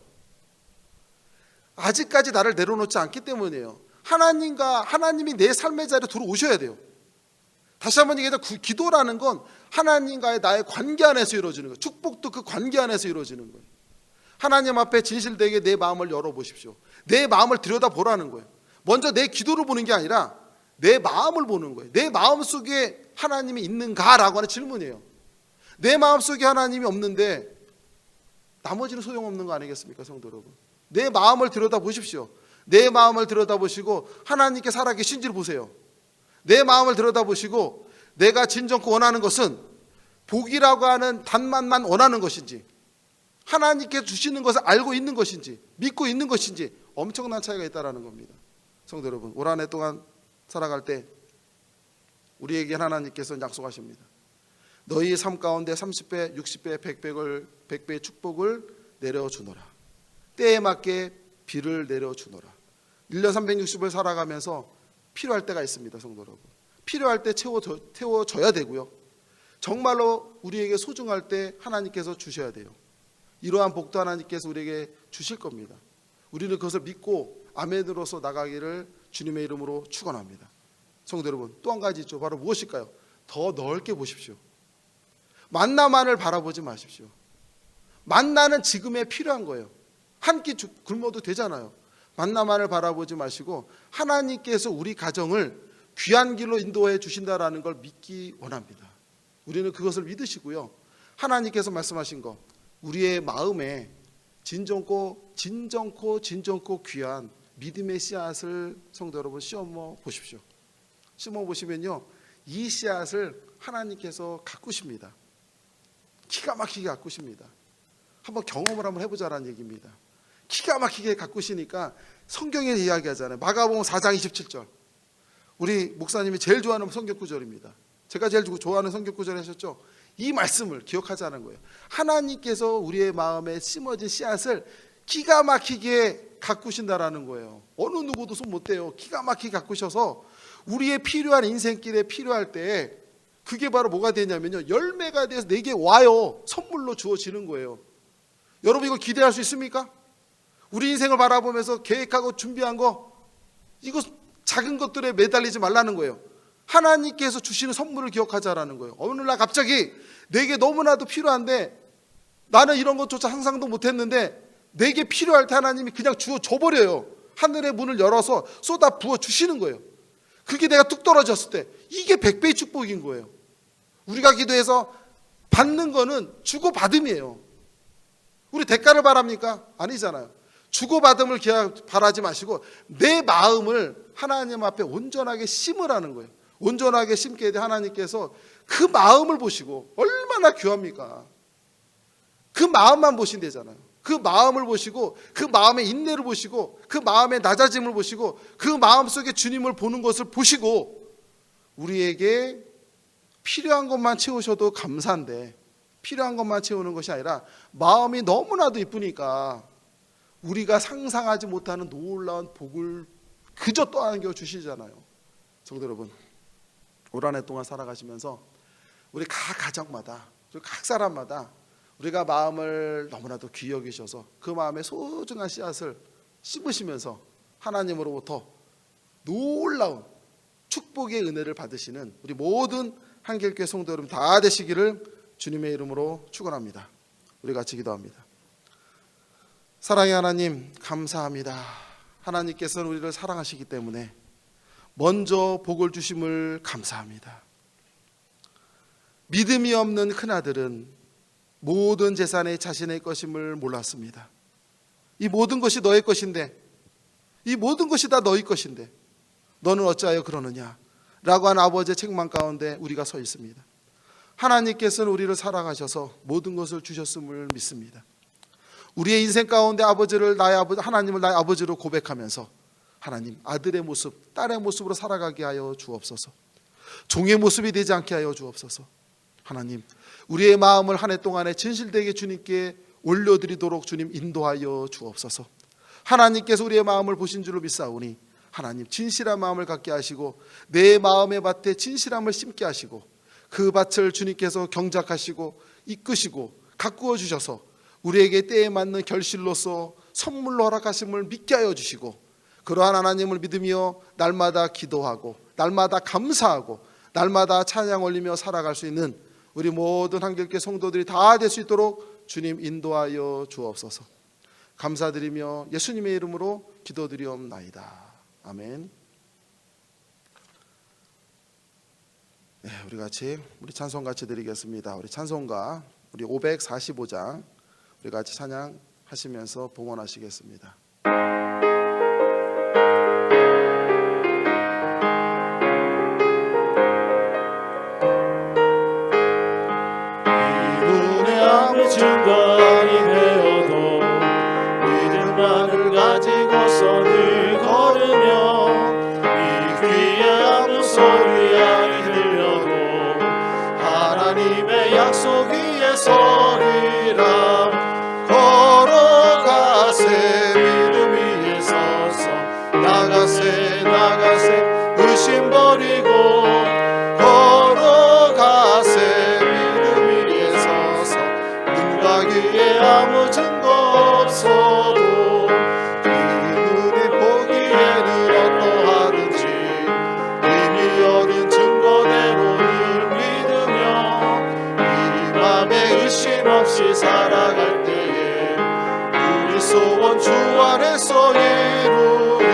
아직까지 나를 내려놓지 않기 때문이에요. 하나님이 내 삶의 자리에 들어오셔야 돼요. 다시 한번 얘기해서 기도라는 건 하나님과의 나의 관계 안에서 이루어지는 거예요. 축복도 그 관계 안에서 이루어지는 거예요. 하나님 앞에 진실되게 내 마음을 열어보십시오. 내 마음을 들여다보라는 거예요. 먼저 내 기도를 보는 게 아니라 내 마음을 보는 거예요. 내 마음속에 하나님이 있는가라고 하는 질문이에요. 내 마음속에 하나님이 없는데 나머지는 소용없는 거 아니겠습니까, 성도 여러분? 내 마음을 들여다보십시오. 내 마음을 들여다보시고 하나님께 살아계신지를 보세요. 내 마음을 들여다보시고 내가 진정코 원하는 것은 복이라고 하는 단맛만 원하는 것인지, 하나님께 주시는 것을 알고 있는 것인지, 믿고 있는 것인지 엄청난 차이가 있다는 겁니다. 성도 여러분, 올 한 해 동안 살아갈 때 우리에게 하나님께서는 약속하십니다. 너희 삶 가운데 30배, 60배, 100배의 축복을 내려주노라. 때에 맞게 비를 내려주노라. 1년 360을 살아가면서 필요할 때가 있습니다, 성도 여러분. 필요할 때 채워져야 되고요. 정말로 우리에게 소중할 때 하나님께서 주셔야 돼요. 이러한 복도 하나님께서 우리에게 주실 겁니다. 우리는 그것을 믿고 아멘으로서 나가기를 주님의 이름으로 축원합니다. 성도 여러분, 또 한 가지 있죠. 바로 무엇일까요? 더 넓게 보십시오. 만나만을 바라보지 마십시오. 만나는 지금에 필요한 거예요. 한 끼 굶어도 되잖아요. 만나만을 바라보지 마시고 하나님께서 우리 가정을 귀한 길로 인도해 주신다라는 걸 믿기 원합니다. 우리는 그것을 믿으시고요. 하나님께서 말씀하신 거, 우리의 마음에 진정코 귀한 믿음의 씨앗을 성도 여러분 심어 보십시오. 심어 보시면요, 이 씨앗을 하나님께서 가꾸십니다. 기가 막히게 가꾸십니다. 한번 경험을 한번 해보자라는 얘기입니다. 기가 막히게 가꾸시니까 성경에 이야기하잖아요. 마가복음 4장 27절. 우리 목사님이 제일 좋아하는 성경 구절입니다. 제가 제일 좋아하는 성경 구절 하셨죠. 이 말씀을 기억하자는 거예요. 하나님께서 우리의 마음에 심어진 씨앗을 기가 막히게 가꾸신다라는 거예요. 어느 누구도 손 못 대요. 기가 막히게 가꾸셔서 우리의 필요한 인생길에 필요할 때 그게 바로 뭐가 되냐면요, 열매가 돼서 내게 와요. 선물로 주어지는 거예요. 여러분, 이걸 기대할 수 있습니까? 우리 인생을 바라보면서 계획하고 준비한 거, 이거 작은 것들에 매달리지 말라는 거예요. 하나님께서 주시는 선물을 기억하자라는 거예요. 어느 날 갑자기 내게 너무나도 필요한데, 나는 이런 것조차 상상도 못했는데 내게 필요할 때 하나님이 그냥 줘버려요. 하늘의 문을 열어서 쏟아 부어 주시는 거예요. 그게 내가 뚝 떨어졌을 때 이게 100배의 축복인 거예요. 우리가 기도해서 받는 거는 주고받음이에요. 우리 대가를 바랍니까? 아니잖아요. 주고받음을 바라지 마시고 내 마음을 하나님 앞에 온전하게 심으라는 거예요. 온전하게 심게 돼 하나님께서 그 마음을 보시고, 얼마나 귀합니까? 그 마음만 보신대잖아요. 그 마음을 보시고, 그 마음의 인내를 보시고, 그 마음의 낮아짐을 보시고, 그 마음속에 주님을 보는 것을 보시고, 우리에게 필요한 것만 채우셔도 감사한데, 필요한 것만 채우는 것이 아니라 마음이 너무나도 이쁘니까 우리가 상상하지 못하는 놀라운 복을 그저 떠안겨 주시잖아요. 성도 여러분, 올 한 해 동안 살아가시면서 우리 각 가정마다, 각 사람마다 우리가 마음을 너무나도 귀히 여기셔서 그 마음에 소중한 씨앗을 심으시면서 하나님으로부터 놀라운 축복의 은혜를 받으시는 우리 모든 한길교회 성도 여러분 다 되시기를 주님의 이름으로 축원합니다. 우리 같이 기도합니다. 사랑의 하나님, 감사합니다. 하나님께서는 우리를 사랑하시기 때문에 먼저 복을 주심을 감사합니다. 믿음이 없는 큰아들은 모든 재산이 자신의 것임을 몰랐습니다. 이 모든 것이 너의 것인데, 이 모든 것이 다 너의 것인데 너는 어찌하여 그러느냐 라고 한 아버지의 책망 가운데 우리가 서 있습니다. 하나님께서는 우리를 사랑하셔서 모든 것을 주셨음을 믿습니다. 우리의 인생 가운데 하나님을 나의 아버지로 고백하면서 하나님, 아들의 모습, 딸의 모습으로 살아가게 하여 주옵소서. 종의 모습이 되지 않게 하여 주옵소서. 하나님, 우리의 마음을 한 해 동안에 진실되게 주님께 올려드리도록 주님 인도하여 주옵소서. 하나님께서 우리의 마음을 보신 줄로 믿사오니 하나님 진실한 마음을 갖게 하시고 내 마음의 밭에 진실함을 심게 하시고 그 밭을 주님께서 경작하시고 이끄시고 가꾸어 주셔서 우리에게 때에 맞는 결실로서 선물로 허락하심을 믿게 하여 주시고 그러한 하나님을 믿으며 날마다 기도하고 날마다 감사하고 날마다 찬양 올리며 살아갈 수 있는 우리 모든 한길교회 성도들이 다 될 수 있도록 주님 인도하여 주옵소서. 감사드리며 예수님의 이름으로 기도드리옵나이다. 아멘. 네, 우리 같이 우리 찬송 같이 드리겠습니다. 우리 찬송가 우리 545장 우리 같이 찬양하시면서 봉헌하시겠습니다. 증거이 되어도 믿음만을 가지고서 늘 걸으면 이 귀의 아무 소리 아니 들려도 하나님의 약속 위에 서리라. 걸어가세 믿음 위에 서서 나가세 나가세 의심 버리고 걸어가세 믿음 위에 서서 눈가기에 아무 증거 없어도 이 눈이 보기에는 어떠하든지 이미 얻은 증거대로 늘 믿으며 이 맘에 의심 없이 살아갈 때에 우리 소원 주 안에서 이루리.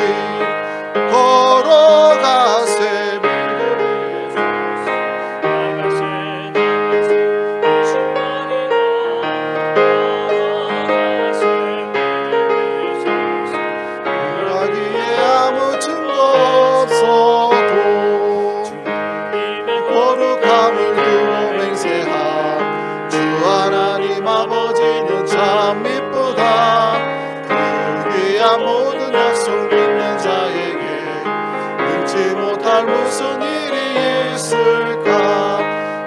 걸어가세 모든 약속 믿는 자에게 능치 못할 무슨 일이 있을까.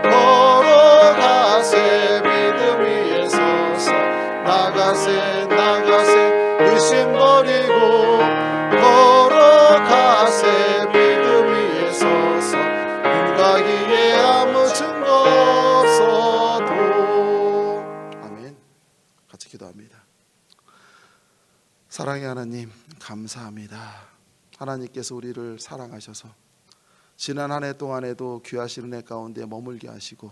걸어가세 믿음 위에 서서 나가세 나가세 의심 버리고 걸어가세 믿음 위에 서서 눈가기에 아무 증거 없어도. 아멘. 같이 기도합니다. 사랑의 하나님 감사합니다. 하나님께서 우리를 사랑하셔서 지난 한 해 동안에도 귀하신 은혜 가운데 머물게 하시고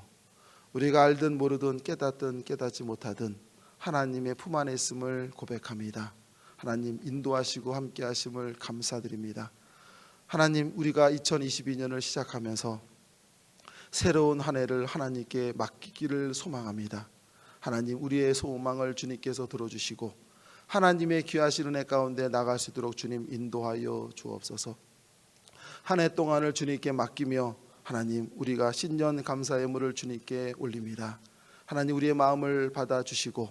우리가 알든 모르든 깨닫든 깨닫지 못하든 하나님의 품 안에 있음을 고백합니다. 하나님 인도하시고 함께 하심을 감사드립니다. 하나님 우리가 2022년을 시작하면서 새로운 한 해를 하나님께 맡기기를 소망합니다. 하나님 우리의 소망을 주님께서 들어주시고 하나님의 귀하신 은혜 가운데 나갈 수 있도록 주님 인도하여 주옵소서. 한 해 동안을 주님께 맡기며 하나님 우리가 신년 감사의 예물을 주님께 올립니다. 하나님 우리의 마음을 받아주시고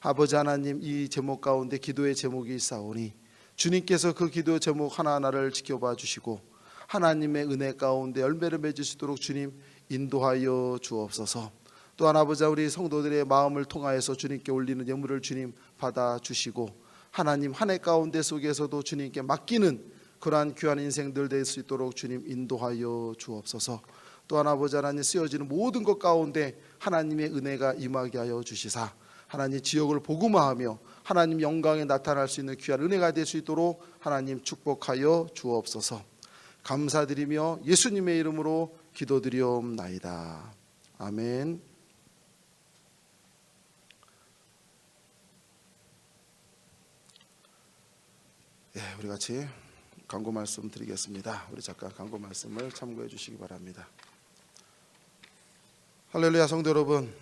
아버지 하나님 이 제목 가운데 기도의 제목이 있사오니 주님께서 그 기도 제목 하나하나를 지켜봐 주시고 하나님의 은혜 가운데 열매를 맺을 수 있도록 주님 인도하여 주옵소서. 또한 아버지 우리 성도들의 마음을 통하여서 주님께 올리는 예물을 주님 받아주시고 하나님 한 해 가운데 속에서도 주님께 맡기는 그러한 귀한 인생들 될 수 있도록 주님 인도하여 주옵소서. 또한 아버지 하나님 쓰여지는 모든 것 가운데 하나님의 은혜가 임하게 하여 주시사 하나님 지역을 복음화하며 하나님 영광에 나타날 수 있는 귀한 은혜가 될 수 있도록 하나님 축복하여 주옵소서. 감사드리며 예수님의 이름으로 기도드리옵나이다. 아멘. 예, 우리 같이 광고 말씀 드리겠습니다. 우리 잠깐 광고 말씀을 참고해 주시기 바랍니다. 할렐루야 성도 여러분,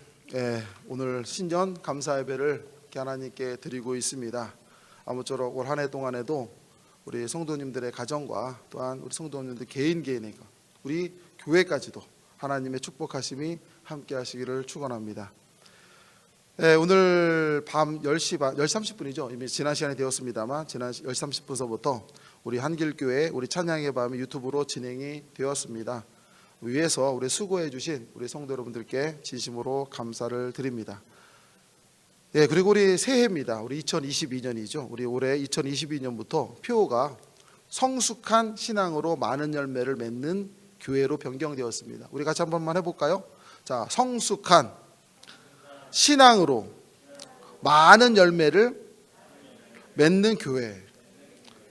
오늘 신년 감사 예배를 하나님께 드리고 있습니다. 아무쪼록 올 한 해 동안에도 우리 성도님들의 가정과 또한 우리 성도님들 개인의 우리 교회까지도 하나님의 축복하심이 함께 하시기를 축원합니다. 오늘 밤 10시 30분이죠. 이미 지난 시간이 되었습니다만 지난 10시 30분서부터 우리 한길교회 우리 찬양의 밤이 유튜브로 진행이 되었습니다. 위에서 우리 수고해 주신 우리 성도 여러분들께 진심으로 감사를 드립니다. 예, 그리고 우리 새해입니다. 우리 2022년이죠. 우리 올해 2022년부터 표어가 성숙한 신앙으로 많은 열매를 맺는 교회로 변경되었습니다. 우리 같이 한 번만 해볼까요? 자, 성숙한 신앙으로 많은 열매를 맺는 교회.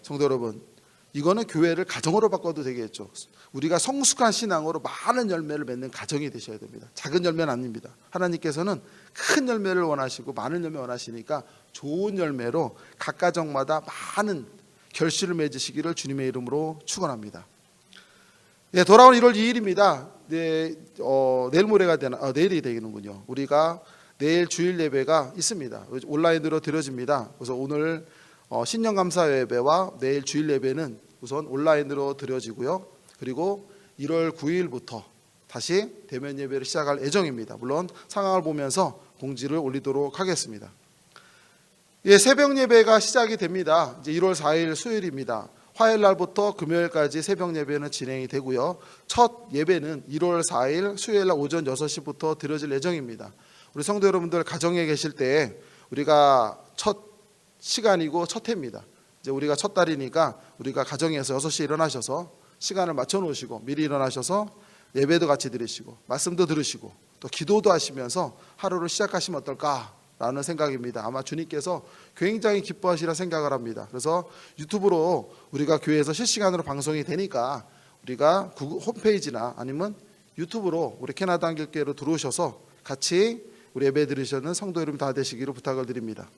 성도 여러분, 이거는 교회를 가정으로 바꿔도 되겠죠. 우리가 성숙한 신앙으로 많은 열매를 맺는 가정이 되셔야 됩니다. 작은 열매는 아닙니다. 하나님께서는 큰 열매를 원하시고 많은 열매 원하시니까 좋은 열매로 각 가정마다 많은 결실을 맺으시기를 주님의 이름으로 축원합니다. 네, 돌아온 1월 2일입니다. 네, 내일 모레가 되나? 내일이 되겠는군요. 우리가 내일 주일 예배가 있습니다. 온라인으로 드려집니다. 그래서 오늘 신년 감사 예배와 내일 주일 예배는 우선 온라인으로 드려지고요. 그리고 1월 9일부터 다시 대면 예배를 시작할 예정입니다. 물론 상황을 보면서 공지를 올리도록 하겠습니다. 예, 새벽 예배가 시작이 됩니다. 이제 1월 4일 수요일입니다. 화요일 날부터 금요일까지 새벽 예배는 진행이 되고요. 첫 예배는 1월 4일 수요일 날 오전 6시부터 드려질 예정입니다. 우리 성도 여러분들 가정에 계실 때 우리가 첫 시간이고 첫 해입니다. 이제 우리가 첫 달이니까 우리가 가정에서 6시에 일어나셔서 시간을 맞춰 놓으시고 미리 일어나셔서 예배도 같이 드리시고 말씀도 들으시고 또 기도도 하시면서 하루를 시작하시면 어떨까라는 생각입니다. 아마 주님께서 굉장히 기뻐하시라 생각을 합니다. 그래서 유튜브로 우리가 교회에서 실시간으로 방송이 되니까 우리가 홈페이지나 아니면 유튜브로 우리 캐나다 한길교회로 들어오셔서 같이 우리 예배 들으시는 성도 여러분 다 되시기를 부탁을 드립니다.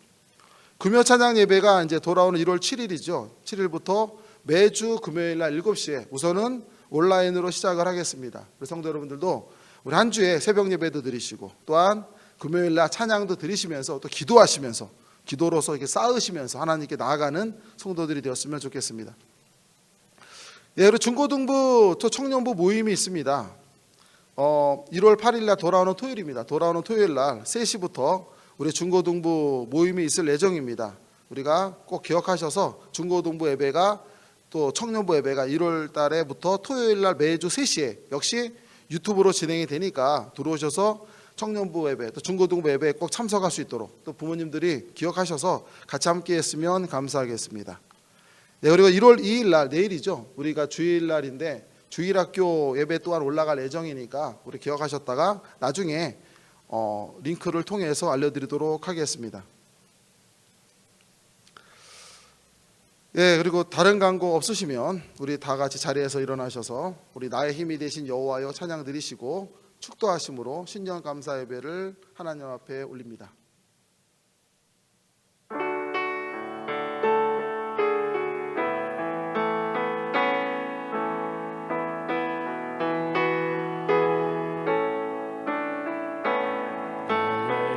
금요 찬양 예배가 이제 돌아오는 1월 7일이죠. 7일부터 매주 금요일 날 7시에 우선은 온라인으로 시작을 하겠습니다. 우리 성도 여러분들도 우리 한 주에 새벽 예배도 드리시고 또한 금요일 날 찬양도 드리시면서 또 기도하시면서 기도로서 이렇게 쌓으시면서 하나님께 나아가는 성도들이 되었으면 좋겠습니다. 예, 그리고 중고등부 또 청년부 모임이 있습니다. 1월 8일 날 돌아오는 토요일입니다. 돌아오는 토요일 날 3시부터 우리 중고등부 모임이 있을 예정입니다. 우리가 꼭 기억하셔서 중고등부 예배가 또 청년부 예배가 1월 달에부터 토요일 날 매주 3시에 역시 유튜브로 진행이 되니까 들어오셔서 청년부 예배 또 중고등부 예배에 꼭 참석할 수 있도록 또 부모님들이 기억하셔서 같이 함께 했으면 감사하겠습니다. 네, 그리고 1월 2일 날 내일이죠. 우리가 주일 날인데 주일학교 예배 또한 올라갈 예정이니까 우리 기억하셨다가 나중에 링크를 통해서 알려드리도록 하겠습니다. 예, 그리고 다른 광고 없으시면 우리 다 같이 자리에서 일어나셔서 우리 나의 힘이 되신 여호와여 찬양 드리시고 축도하심으로 신년 감사 예배를 하나님 앞에 올립니다.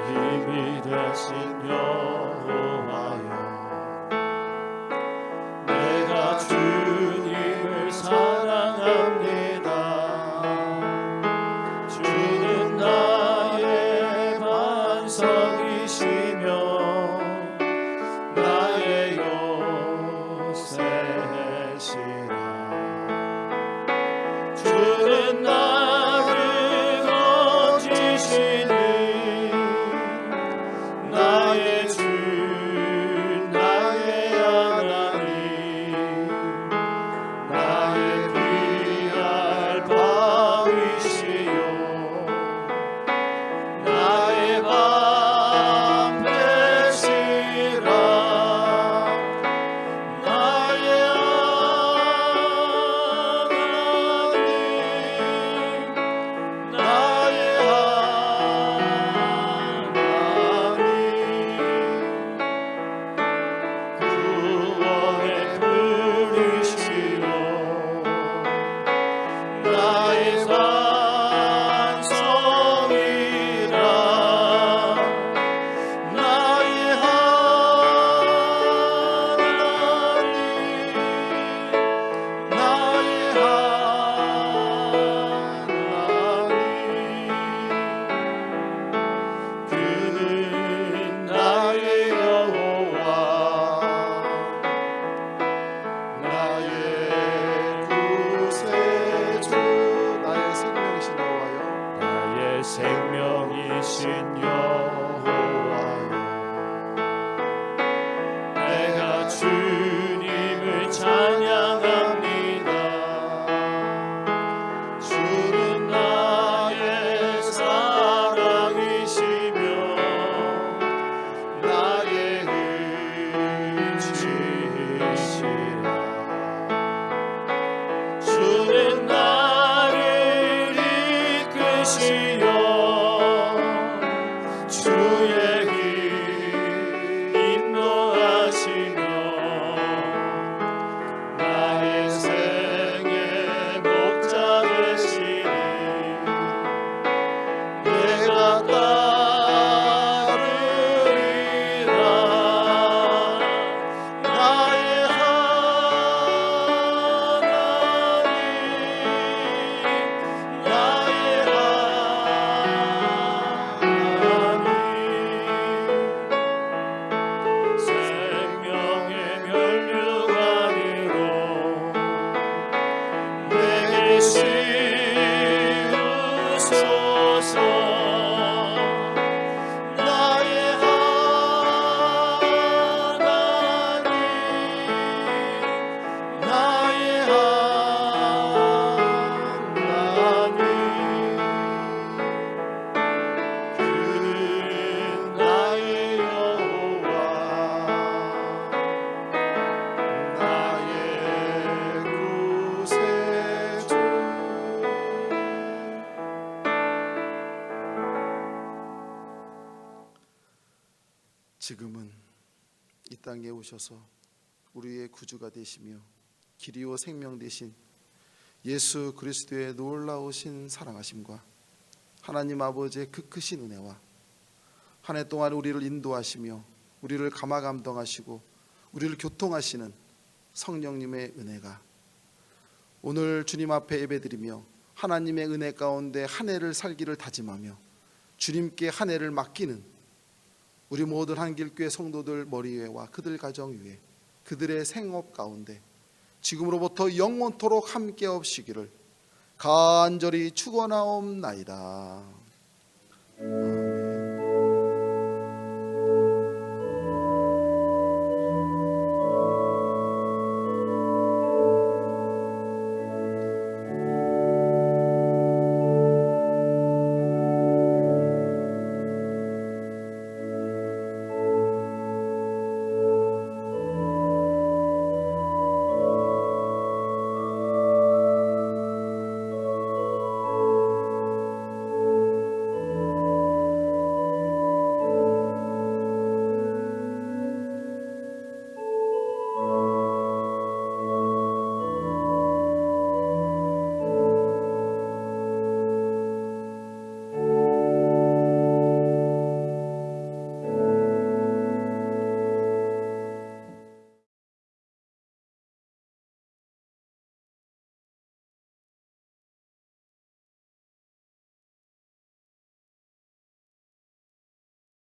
힘이 되신 여호와여 내가 주님을 사랑합니다. 주는 나의 반석이시며 나의 요새시라. 주는 나를 건지시니 나의 주 나의 하나님 나의 피할 바위시요 나의 밤 되시라. 나의 하나님 나의 구원의 불이시요 나의 반석이라. 나의 하나님 나의 하나님 그는 나의 여호와 나의 구세주 나의 생명이신 여호와여 나의 생명이신 여호와여 주여 주의 길 인도하시며 나의 생의 목자 되시니 내가 따르리라. 나의 하나님 나의 하나님 생명의 면류관으로 내게 씌우소서. 나의 하나님 나의 하나님 그는 나의 여호와 나의 구세주. 지금은 이 땅에 오셔서 우리의 구주가 되시며 길이요 생명 되신 예수 그리스도의 놀라우신 사랑하심과 하나님 아버지의 그 크신 은혜와 한 해 동안 우리를 인도하시며 우리를 감화 감동하시고 우리를 교통하시는 성령님의 은혜가 오늘 주님 앞에 예배드리며 하나님의 은혜 가운데 한 해를 살기를 다짐하며 주님께 한 해를 맡기는 우리 모든 한길교회 성도들 머리 위에와 그들 가정 위에 그들의 생업 가운데 지금으로부터 영원토록 함께 없시기를 간절히 축원하옵나이다.